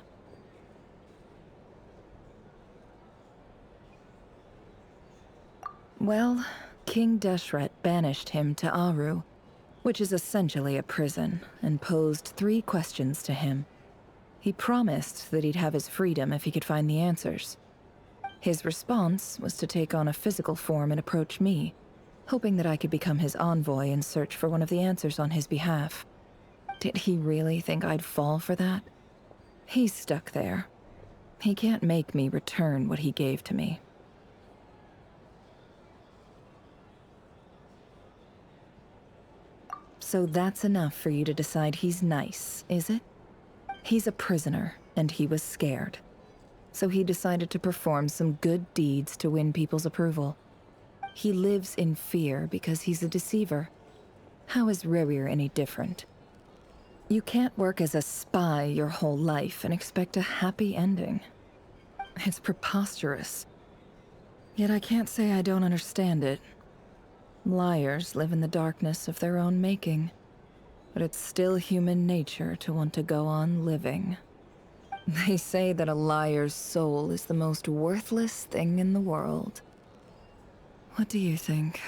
Well, King Deshret banished him to Aru, which is essentially a prison, and posed 3 questions to him. He promised that he'd have his freedom if he could find the answers. His response was to take on a physical form and approach me, hoping that I could become his envoy and search for one of the answers on his behalf. Did he really think I'd fall for that? He's stuck there. He can't make me return what he gave to me. So that's enough for you to decide he's nice, is it? He's a prisoner, and he was scared. So he decided to perform some good deeds to win people's approval. He lives in fear because he's a deceiver. How is Rerir any different? You can't work as a spy your whole life and expect a happy ending. It's preposterous. Yet I can't say I don't understand it. Liars live in the darkness of their own making. But it's still human nature to want to go on living. They say that a liar's soul is the most worthless thing in the world. What do you think?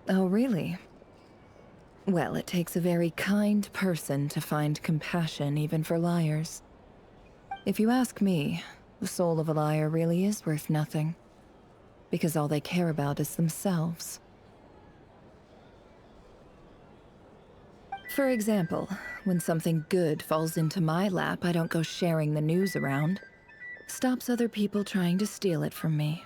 Oh, really? Well, it takes a very kind person to find compassion even for liars. If you ask me, the soul of a liar really is worth nothing. Because all they care about is themselves. For example, when something good falls into my lap, I don't go sharing the news around. Stops other people trying to steal it from me.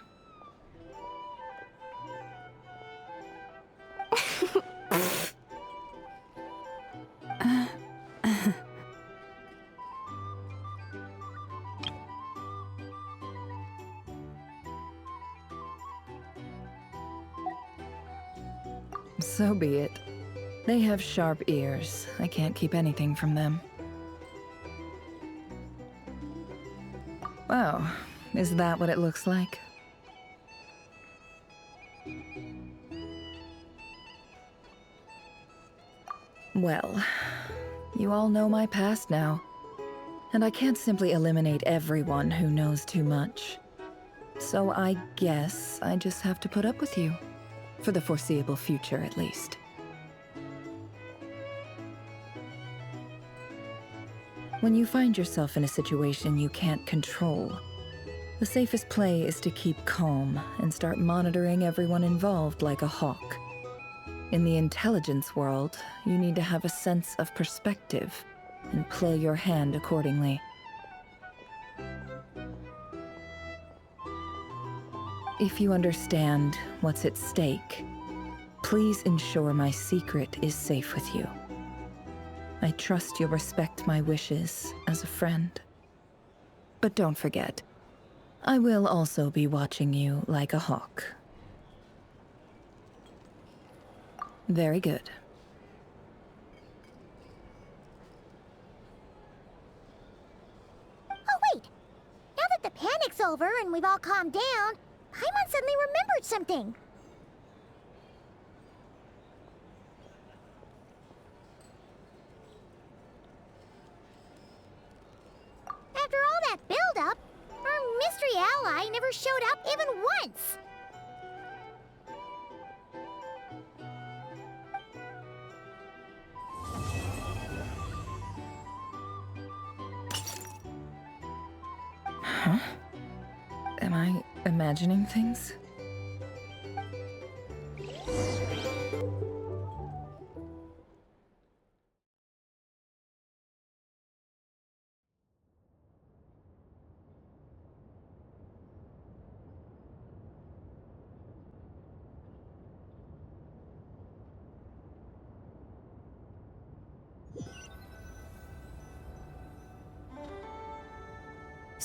So be it. They have sharp ears. I can't keep anything from them. Wow, is that what it looks like? Well, you all know my past now. And I can't simply eliminate everyone who knows too much. So I guess I just have to put up with you. For the foreseeable future, at least. When you find yourself in a situation you can't control, the safest play is to keep calm and start monitoring everyone involved like a hawk. In the intelligence world, you need to have a sense of perspective and play your hand accordingly. If you understand what's at stake, please ensure my secret is safe with you. I trust you'll respect my wishes as a friend. But don't forget, I will also be watching you like a hawk. Very good. Oh, wait! Now that the panic's over and we've all calmed down, Paimon suddenly remembered something. After all that build-up, our mystery ally never showed up even once. Huh? Am I imagining things?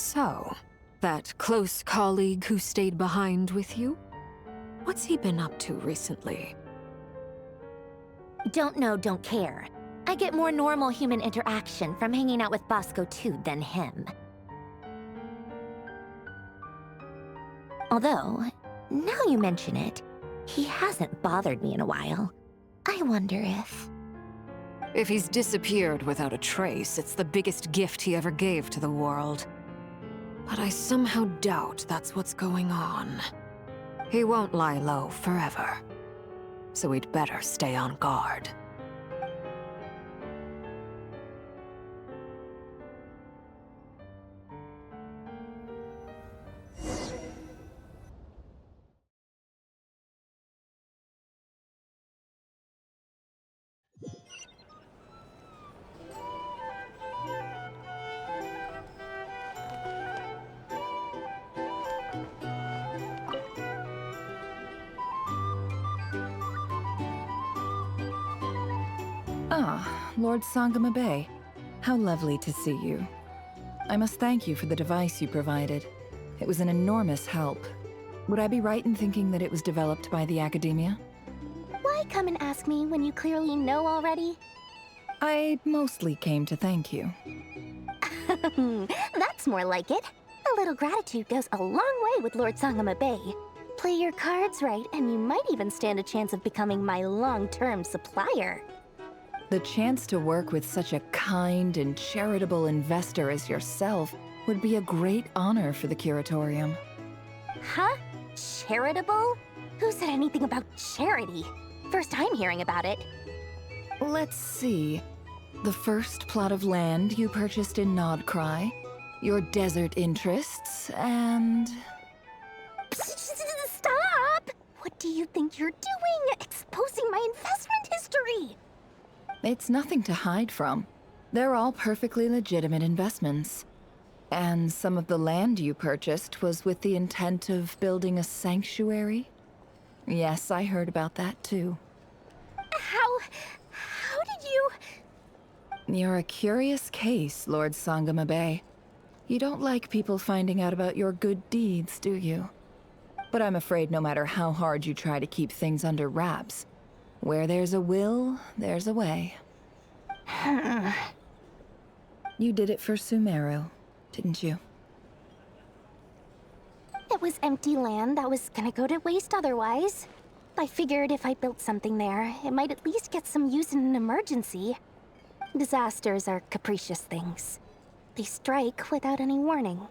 So, that close colleague who stayed behind with you? What's he been up to recently? Don't know, don't care. I get more normal human interaction from hanging out with Bosco 2 than him. Although, now you mention it, he hasn't bothered me in a while. I wonder if... If he's disappeared without a trace, it's the biggest gift he ever gave to the world. But I somehow doubt that's what's going on. He won't lie low forever. So we'd better stay on guard. Ah, Lord Sangama Bay. How lovely to see you. I must thank you for the device you provided. It was an enormous help. Would I be right in thinking that it was developed by the Academia? Why come and ask me when you clearly know already? I mostly came to thank you. That's more like it. A little gratitude goes a long way with Lord Sangama Bay. Play your cards right, and you might even stand a chance of becoming my long-term supplier. The chance to work with such a kind and charitable investor as yourself would be a great honor for the Curatorium. Huh? Charitable? Who said anything about charity? First time hearing about it. Let's see. The first plot of land you purchased in Nodkrai, your desert interests, and... Stop! What do you think you're doing? Exposing my investment history! It's nothing to hide from. They're all perfectly legitimate investments. And some of the land you purchased was with the intent of building a sanctuary? Yes, I heard about that too. How did you... You're a curious case, Lord Sangama Bay. You don't like people finding out about your good deeds, do you? But I'm afraid no matter how hard you try to keep things under wraps, where there's a will, there's a way. You did it for Sumeru, didn't you? It was empty land that was gonna go to waste otherwise. I figured if I built something there, it might at least get some use in an emergency. Disasters are capricious things. They strike without any warning.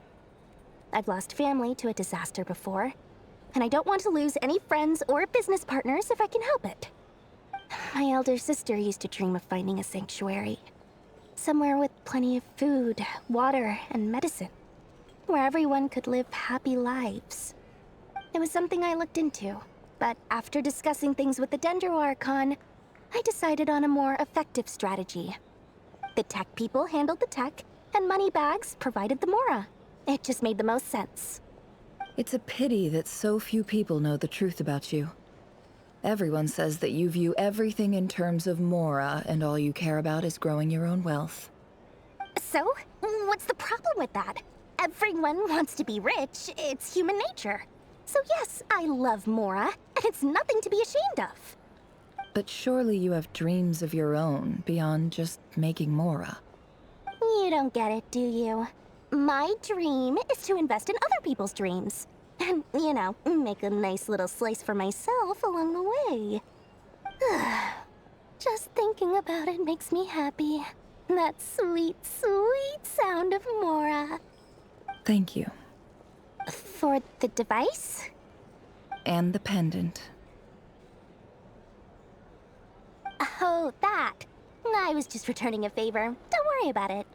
I've lost family to a disaster before, and I don't want to lose any friends or business partners if I can help it. My elder sister used to dream of finding a sanctuary. Somewhere with plenty of food, water, and medicine. Where everyone could live happy lives. It was something I looked into, but after discussing things with the Dendro Archon, I decided on a more effective strategy. The tech people handled the tech, and Moneybags provided the Mora. It just made the most sense. It's a pity that so few people know the truth about you. Everyone says that you view everything in terms of Mora, and all you care about is growing your own wealth. So, what's the problem with that? Everyone wants to be rich. It's human nature. So yes, I love Mora, and it's nothing to be ashamed of. But surely you have dreams of your own, beyond just making Mora. You don't get it, do you? My dream is to invest in other people's dreams. And, you know, make a nice little slice for myself along the way. Just thinking about it makes me happy. That sweet, sweet sound of Mora. Thank you. For the device? And the pendant. Oh, that. I was just returning a favor. Don't worry about it.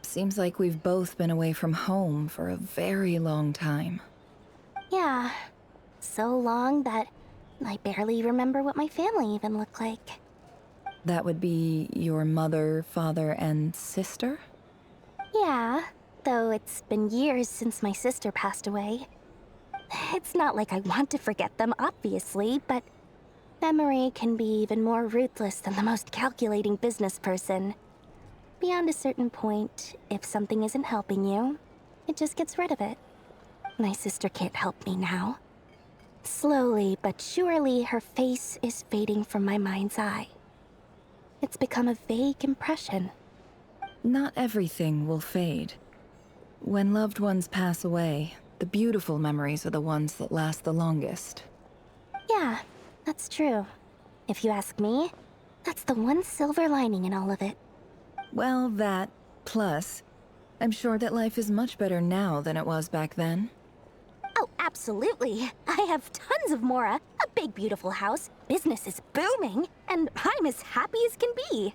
Seems like we've both been away from home for a very long time. Yeah. So long that I barely remember what my family even looked like. That would be your mother, father, and sister? Yeah, though it's been years since my sister passed away. It's not like I want to forget them, obviously, but memory can be even more ruthless than the most calculating business person. Beyond a certain point, if something isn't helping you, it just gets rid of it. My sister can't help me now. Slowly but surely, her face is fading from my mind's eye. It's become a vague impression. Not everything will fade. When loved ones pass away, the beautiful memories are the ones that last the longest. Yeah, that's true. If you ask me, that's the one silver lining in all of it. Well, that, plus, I'm sure that life is much better now than it was back then. Oh, absolutely. I have tons of Mora, a big beautiful house, business is booming, and I'm as happy as can be.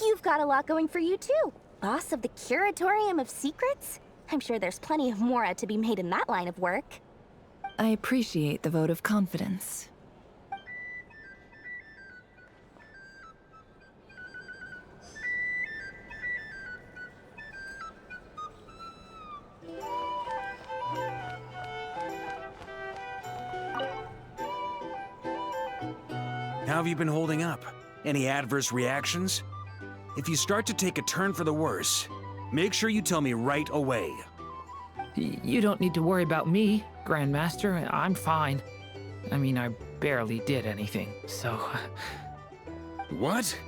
You've got a lot going for you too. Boss of the Curatorium of Secrets? I'm sure there's plenty of Mora to be made in that line of work. I appreciate the vote of confidence. How have you been holding up? Any adverse reactions? If you start to take a turn for the worse, make sure you tell me right away. You don't need to worry about me, Grandmaster. I'm fine. I mean, I barely did anything, so... What?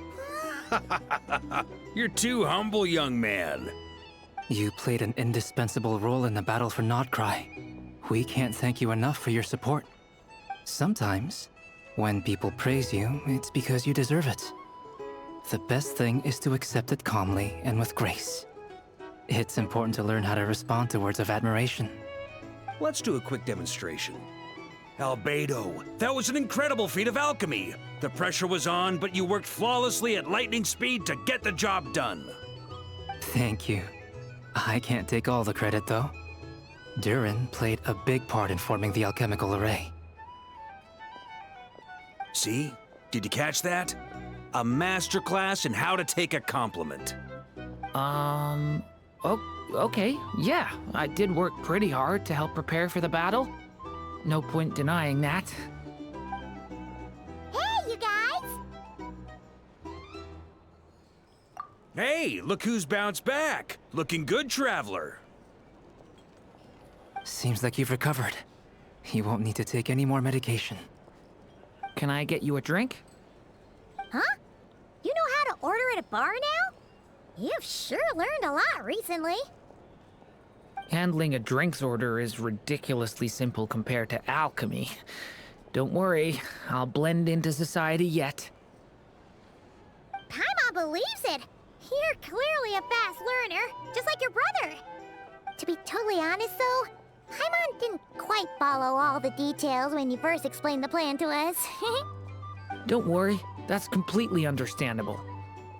You're too humble, young man. You played an indispensable role in the battle for Nodkrai. We can't thank you enough for your support. Sometimes, when people praise you, it's because you deserve it. The best thing is to accept it calmly and with grace. It's important to learn how to respond to words of admiration. Let's do a quick demonstration. Albedo, that was an incredible feat of alchemy. The pressure was on, but you worked flawlessly at lightning speed to get the job done. Thank you. I can't take all the credit, though. Durin played a big part in forming the alchemical array. See? Did you catch that? A masterclass in how to take a compliment. Okay, yeah. I did work pretty hard to help prepare for the battle. No point denying that. Hey, you guys! Hey, look who's bounced back. Looking good, Traveler. Seems like you've recovered. You won't need to take any more medication. Can I get you a drink? Huh? You know how to order at a bar now? You've sure learned a lot recently. Handling a drinks order is ridiculously simple compared to alchemy. Don't worry, I'll blend into society yet. Paimon believes it. You're clearly a fast learner, just like your brother. To be totally honest, though, Paimon didn't quite follow all the details when you first explained the plan to us. Don't worry, that's completely understandable.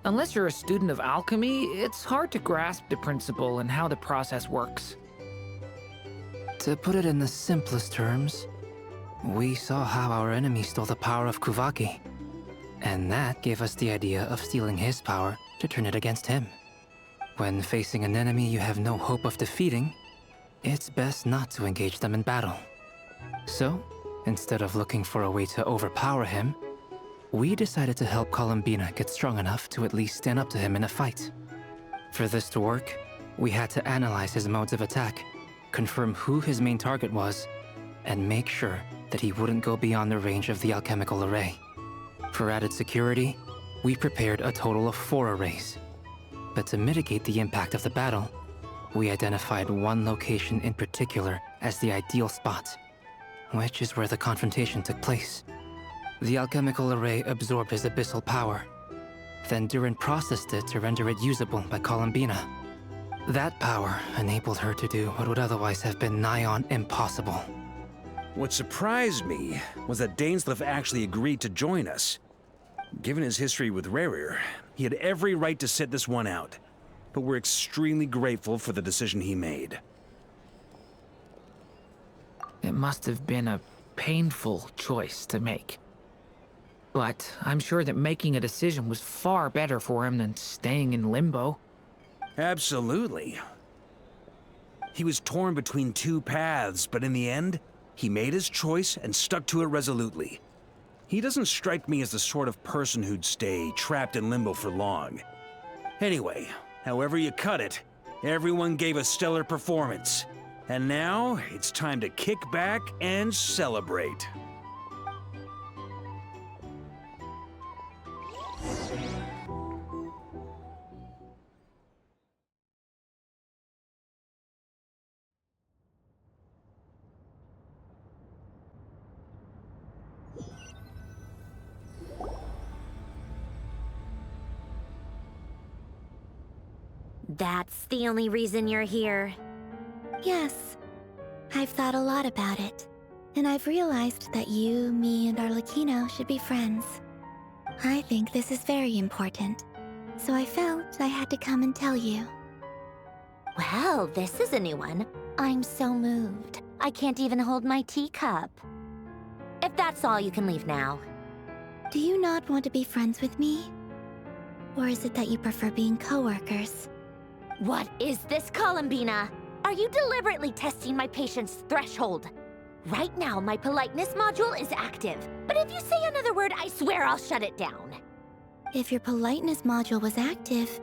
Unless you're a student of alchemy, it's hard to grasp the principle and how the process works. To put it in the simplest terms, we saw how our enemy stole the power of Kuvaki. And that gave us the idea of stealing his power to turn it against him. When facing an enemy you have no hope of defeating, it's best not to engage them in battle. So, instead of looking for a way to overpower him, we decided to help Columbina get strong enough to at least stand up to him in a fight. For this to work, we had to analyze his modes of attack, confirm who his main target was, and make sure that he wouldn't go beyond the range of the alchemical array. For added security, we prepared a total of 4 arrays. But to mitigate the impact of the battle, we identified one location in particular as the ideal spot, which is where the confrontation took place. The alchemical array absorbed his abyssal power. Then Durin processed it to render it usable by Columbina. That power enabled her to do what would otherwise have been nigh on impossible. What surprised me was that Dainsleif actually agreed to join us. Given his history with Rerir, he had every right to sit this one out. But we're extremely grateful for the decision he made. It must have been a painful choice to make. But I'm sure that making a decision was far better for him than staying in limbo. Absolutely. He was torn between 2 paths, but in the end, he made his choice and stuck to it resolutely. He doesn't strike me as the sort of person who'd stay trapped in limbo for long. Anyway, however you cut it, Everyone gave a stellar performance. And now, it's time to kick back and celebrate. That's the only reason you're here. Yes. I've thought a lot about it. And I've realized that you, me, and Arlecchino should be friends. I think this is very important. So I felt I had to come and tell you. Well, this is a new one. I'm so moved. I can't even hold my teacup. If that's all, you can leave now. Do you not want to be friends with me? Or is it that you prefer being co-workers? What is this, Columbina? Are you deliberately testing my patience threshold? Right now, my politeness module is active. But if you say another word, I swear I'll shut it down. If your politeness module was active,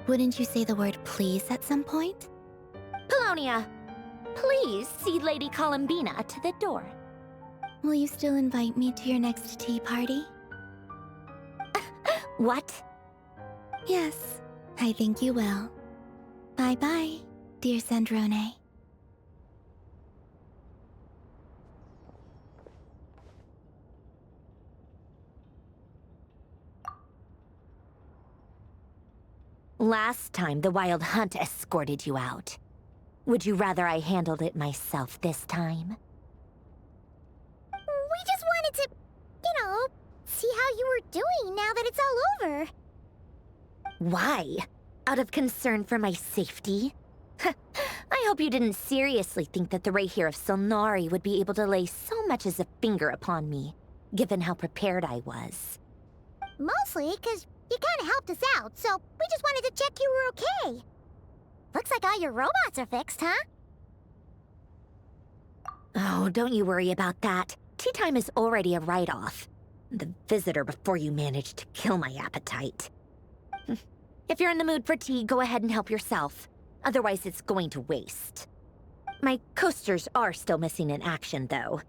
wouldn't you say the word please at some point? Polonia, please see Lady Columbina to the door. Will you still invite me to your next tea party? What? Yes, I think you will. Bye-bye, dear Sandrone. Last time, the Wild Hunt escorted you out. Would you rather I handled it myself this time? We just wanted to, see how you were doing now that it's all over. Why? Out of concern for my safety? I hope you didn't seriously think that the Rerir of Solnari would be able to lay so much as a finger upon me, given how prepared I was. Mostly because you kind of helped us out, so we just wanted to check you were okay. Looks like all your robots are fixed, huh? Oh, don't you worry about that. Tea time is already a write-off. The visitor before you managed to kill my appetite. If you're in the mood for tea, go ahead and help yourself. Otherwise, it's going to waste. My coasters are still missing in action, though.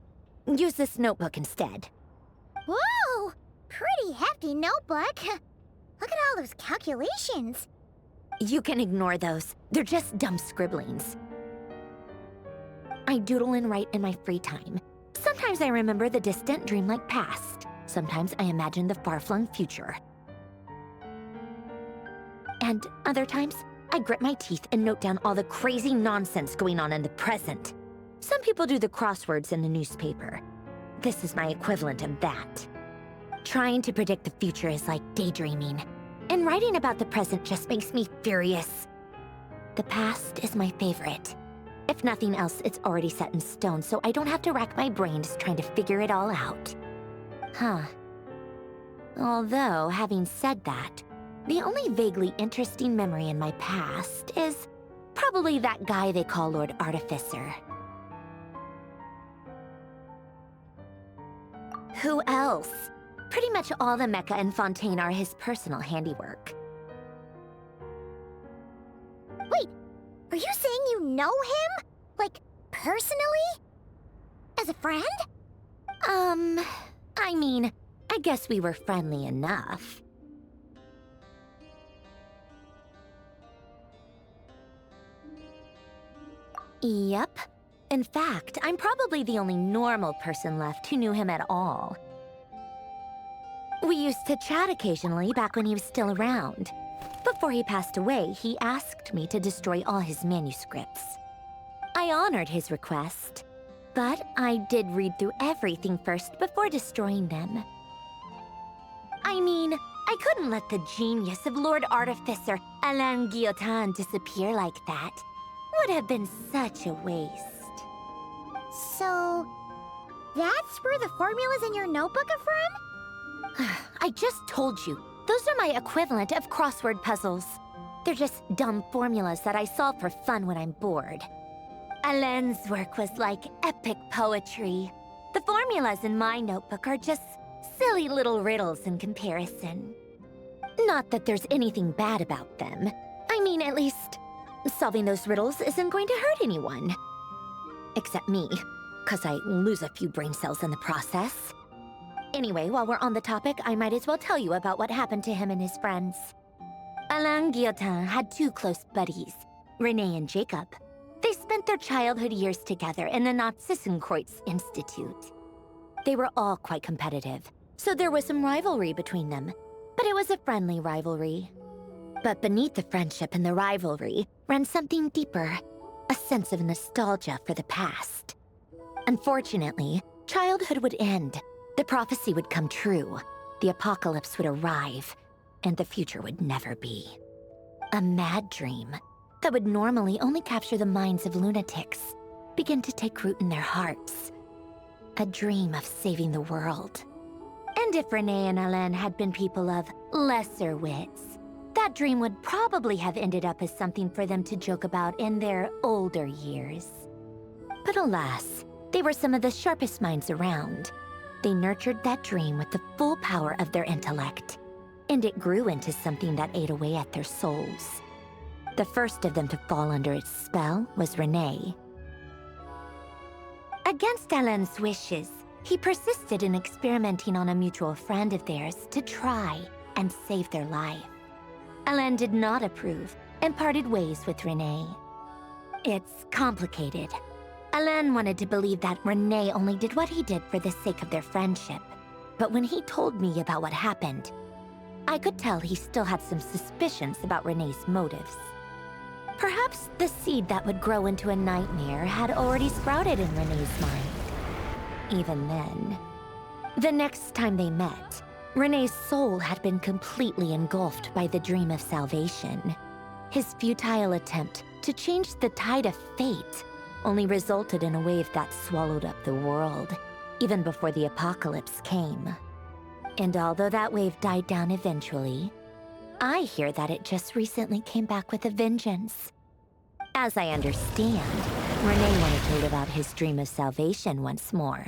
Use this notebook instead. Whoa! Pretty hefty notebook. Look at all those calculations. You can ignore those. They're just dumb scribblings. I doodle and write in my free time. Sometimes I remember the distant, dreamlike past. Sometimes I imagine the far-flung future. And other times, I grit my teeth and note down all the crazy nonsense going on in the present. Some people do the crosswords in the newspaper. This is my equivalent of that. Trying to predict the future is like daydreaming. And writing about the present just makes me furious. The past is my favorite. If nothing else, it's already set in stone, so I don't have to rack my brains trying to figure it all out. Huh. Although, having said that, the only vaguely interesting memory in my past is probably that guy they call Lord Artificer. Who else? Pretty much all the mecha in Fontaine are his personal handiwork. Wait, are you saying you know him? Like, personally? As a friend? I mean, I guess we were friendly enough. Yep. In fact, I'm probably the only normal person left who knew him at all. We used to chat occasionally back when he was still around. Before he passed away, he asked me to destroy all his manuscripts. I honored his request, but I did read through everything first before destroying them. I mean, I couldn't let the genius of Lord Artificer Alain Guillotin disappear like that. Would have been such a waste. So, that's where the formulas in your notebook are from? I just told you, those are my equivalent of crossword puzzles. They're just dumb formulas that I solve for fun when I'm bored. Alain's work was like epic poetry. The formulas in my notebook are just silly little riddles in comparison. Not that there's anything bad about them. I mean, at least, Solving those riddles isn't going to hurt anyone. Except me, because I lose a few brain cells in the process. Anyway, while we're on the topic, I might as well tell you about what happened to him and his friends. Alain Guillotin had two close buddies, René and Jacob. They spent their childhood years together in the Narzissenkreuz Institute. They were all quite competitive, so there was some rivalry between them, but it was a friendly rivalry. But beneath the friendship and the rivalry ran something deeper, a sense of nostalgia for the past. Unfortunately, childhood would end, the prophecy would come true, the apocalypse would arrive, and the future would never be. A mad dream that would normally only capture the minds of lunatics began to take root in their hearts. A dream of saving the world. And if René and Alain had been people of lesser wits, that dream would probably have ended up as something for them to joke about in their older years. But alas, they were some of the sharpest minds around. They nurtured that dream with the full power of their intellect, and it grew into something that ate away at their souls. The first of them to fall under its spell was René. Against Alain's wishes, he persisted in experimenting on a mutual friend of theirs to try and save their life. Alain did not approve and parted ways with René. It's complicated. Alain wanted to believe that René only did what he did for the sake of their friendship. But when he told me about what happened, I could tell he still had some suspicions about René's motives. Perhaps the seed that would grow into a nightmare had already sprouted in René's mind. Even then. The next time they met, René's soul had been completely engulfed by the dream of salvation. His futile attempt to change the tide of fate only resulted in a wave that swallowed up the world, even before the apocalypse came. And although that wave died down eventually, I hear that it just recently came back with a vengeance. As I understand, René wanted to live out his dream of salvation once more.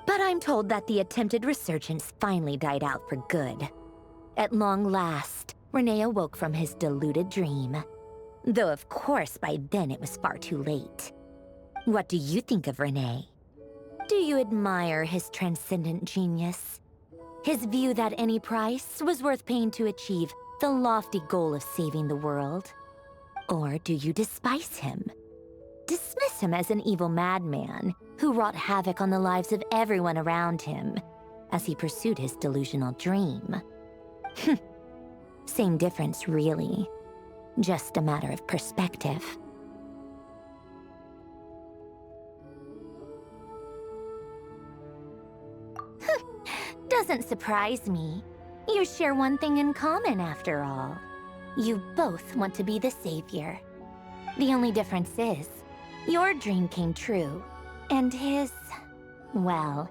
But I'm told that the attempted resurgence finally died out for good. At long last, René awoke from his deluded dream. Though of course by then it was far too late. What do you think of René? Do you admire his transcendent genius? His view that any price was worth paying to achieve the lofty goal of saving the world? Or do you despise him? Dismiss him as an evil madman who wrought havoc on the lives of everyone around him as he pursued his delusional dream? Same difference, really. Just a matter of perspective. Doesn't surprise me. You share one thing in common, after all. You both want to be the savior. The only difference is, your dream came true, and his... well,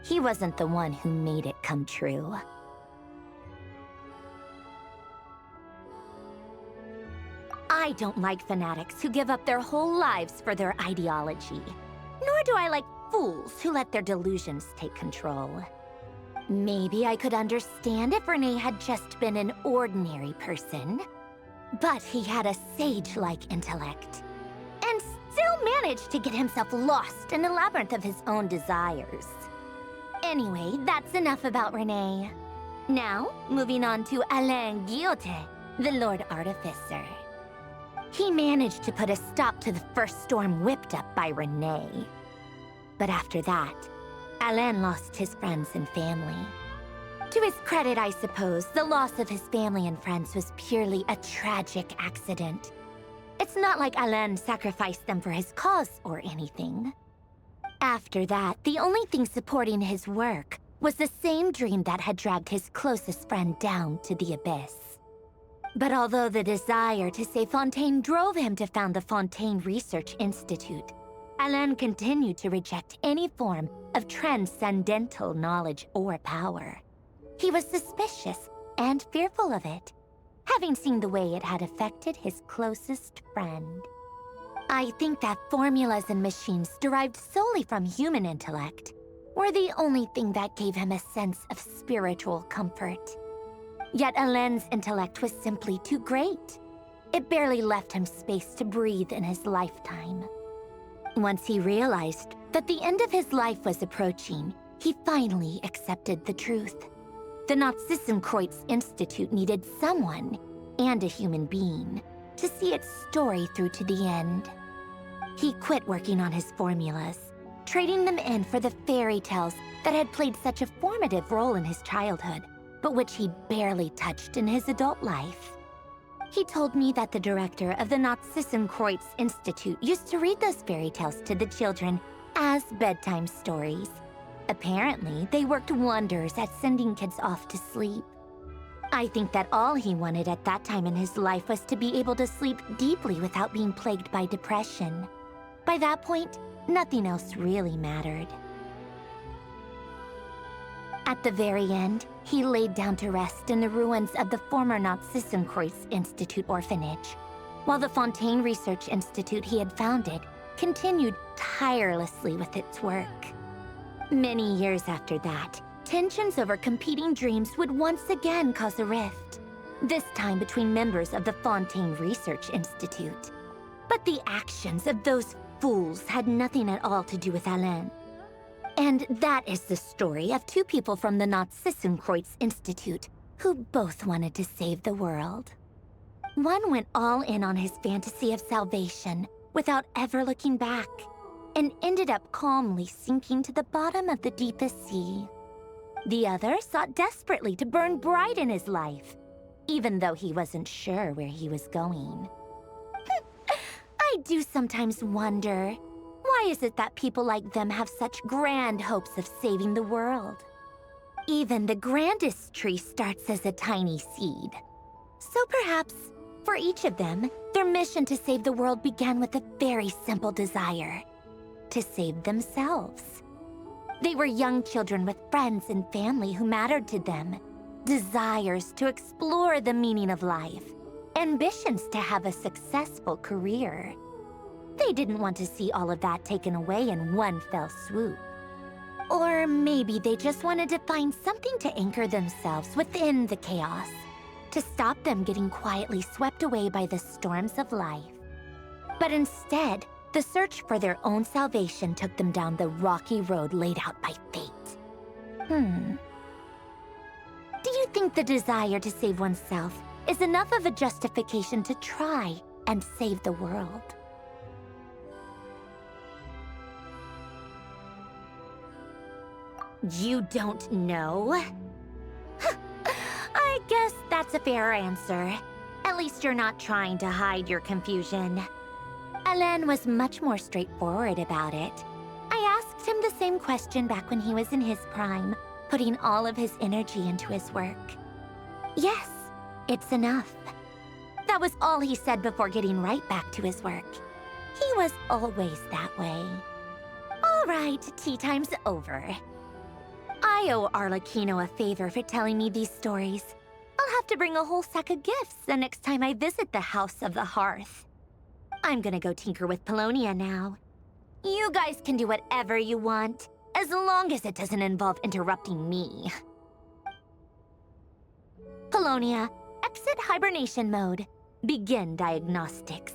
he wasn't the one who made it come true. I don't like fanatics who give up their whole lives for their ideology. Nor do I like fools who let their delusions take control. Maybe I could understand if René had just been an ordinary person. But he had a sage-like intellect, and still managed to get himself lost in a labyrinth of his own desires. Anyway, that's enough about René. Now, moving on to Alain Guillotin, the Lord Artificer. He managed to put a stop to the first storm whipped up by René. But after that, Alain lost his friends and family. To his credit, I suppose, the loss of his family and friends was purely a tragic accident. It's not like Alain sacrificed them for his cause or anything. After that, the only thing supporting his work was the same dream that had dragged his closest friend down to the abyss. But although the desire to save Fontaine drove him to found the Fontaine Research Institute, Alain continued to reject any form of transcendental knowledge or power. He was suspicious and fearful of it, having seen the way it had affected his closest friend. I think that formulas and machines derived solely from human intellect were the only thing that gave him a sense of spiritual comfort. Yet Alain's intellect was simply too great. It barely left him space to breathe in his lifetime. Once he realized that the end of his life was approaching, he finally accepted the truth. The Nazissenkreuz Institute needed someone, and a human being, to see its story through to the end. He quit working on his formulas, trading them in for the fairy tales that had played such a formative role in his childhood, but which he barely touched in his adult life. He told me that the director of the Nazissenkreuz Institute used to read those fairy tales to the children as bedtime stories. Apparently, they worked wonders at sending kids off to sleep. I think that all he wanted at that time in his life was to be able to sleep deeply without being plagued by depression. By that point, nothing else really mattered. At the very end, he laid down to rest in the ruins of the former Nazissenkreuz Institute orphanage, while the Fontaine Research Institute he had founded continued tirelessly with its work. Many years after that, tensions over competing dreams would once again cause a rift, this time between members of the Fontaine Research Institute. But the actions of those fools had nothing at all to do with Alain. And that is the story of two people from the Nazissenkreuz Institute who both wanted to save the world. One went all in on his fantasy of salvation without ever looking back, and ended up calmly sinking to the bottom of the deepest sea. The other sought desperately to burn bright in his life, even though he wasn't sure where he was going. I do sometimes wonder, why is it that people like them have such grand hopes of saving the world? Even the grandest tree starts as a tiny seed. So perhaps, for each of them, their mission to save the world began with a very simple desire: to save themselves. They were young children with friends and family who mattered to them, desires to explore the meaning of life, ambitions to have a successful career. They didn't want to see all of that taken away in one fell swoop. Or maybe they just wanted to find something to anchor themselves within the chaos, to stop them getting quietly swept away by the storms of life. But instead, the search for their own salvation took them down the rocky road laid out by fate. Do you think the desire to save oneself is enough of a justification to try and save the world? You don't know? I guess that's a fair answer. At least you're not trying to hide your confusion. Alain was much more straightforward about it. I asked him the same question back when he was in his prime, putting all of his energy into his work. Yes, it's enough. That was all he said before getting right back to his work. He was always that way. All right, tea time's over. I owe Arlecchino a favor for telling me these stories. I'll have to bring a whole sack of gifts the next time I visit the House of the Hearth. I'm gonna go tinker with Polonia now. You guys can do whatever you want, as long as it doesn't involve interrupting me. Polonia, exit hibernation mode. Begin diagnostics.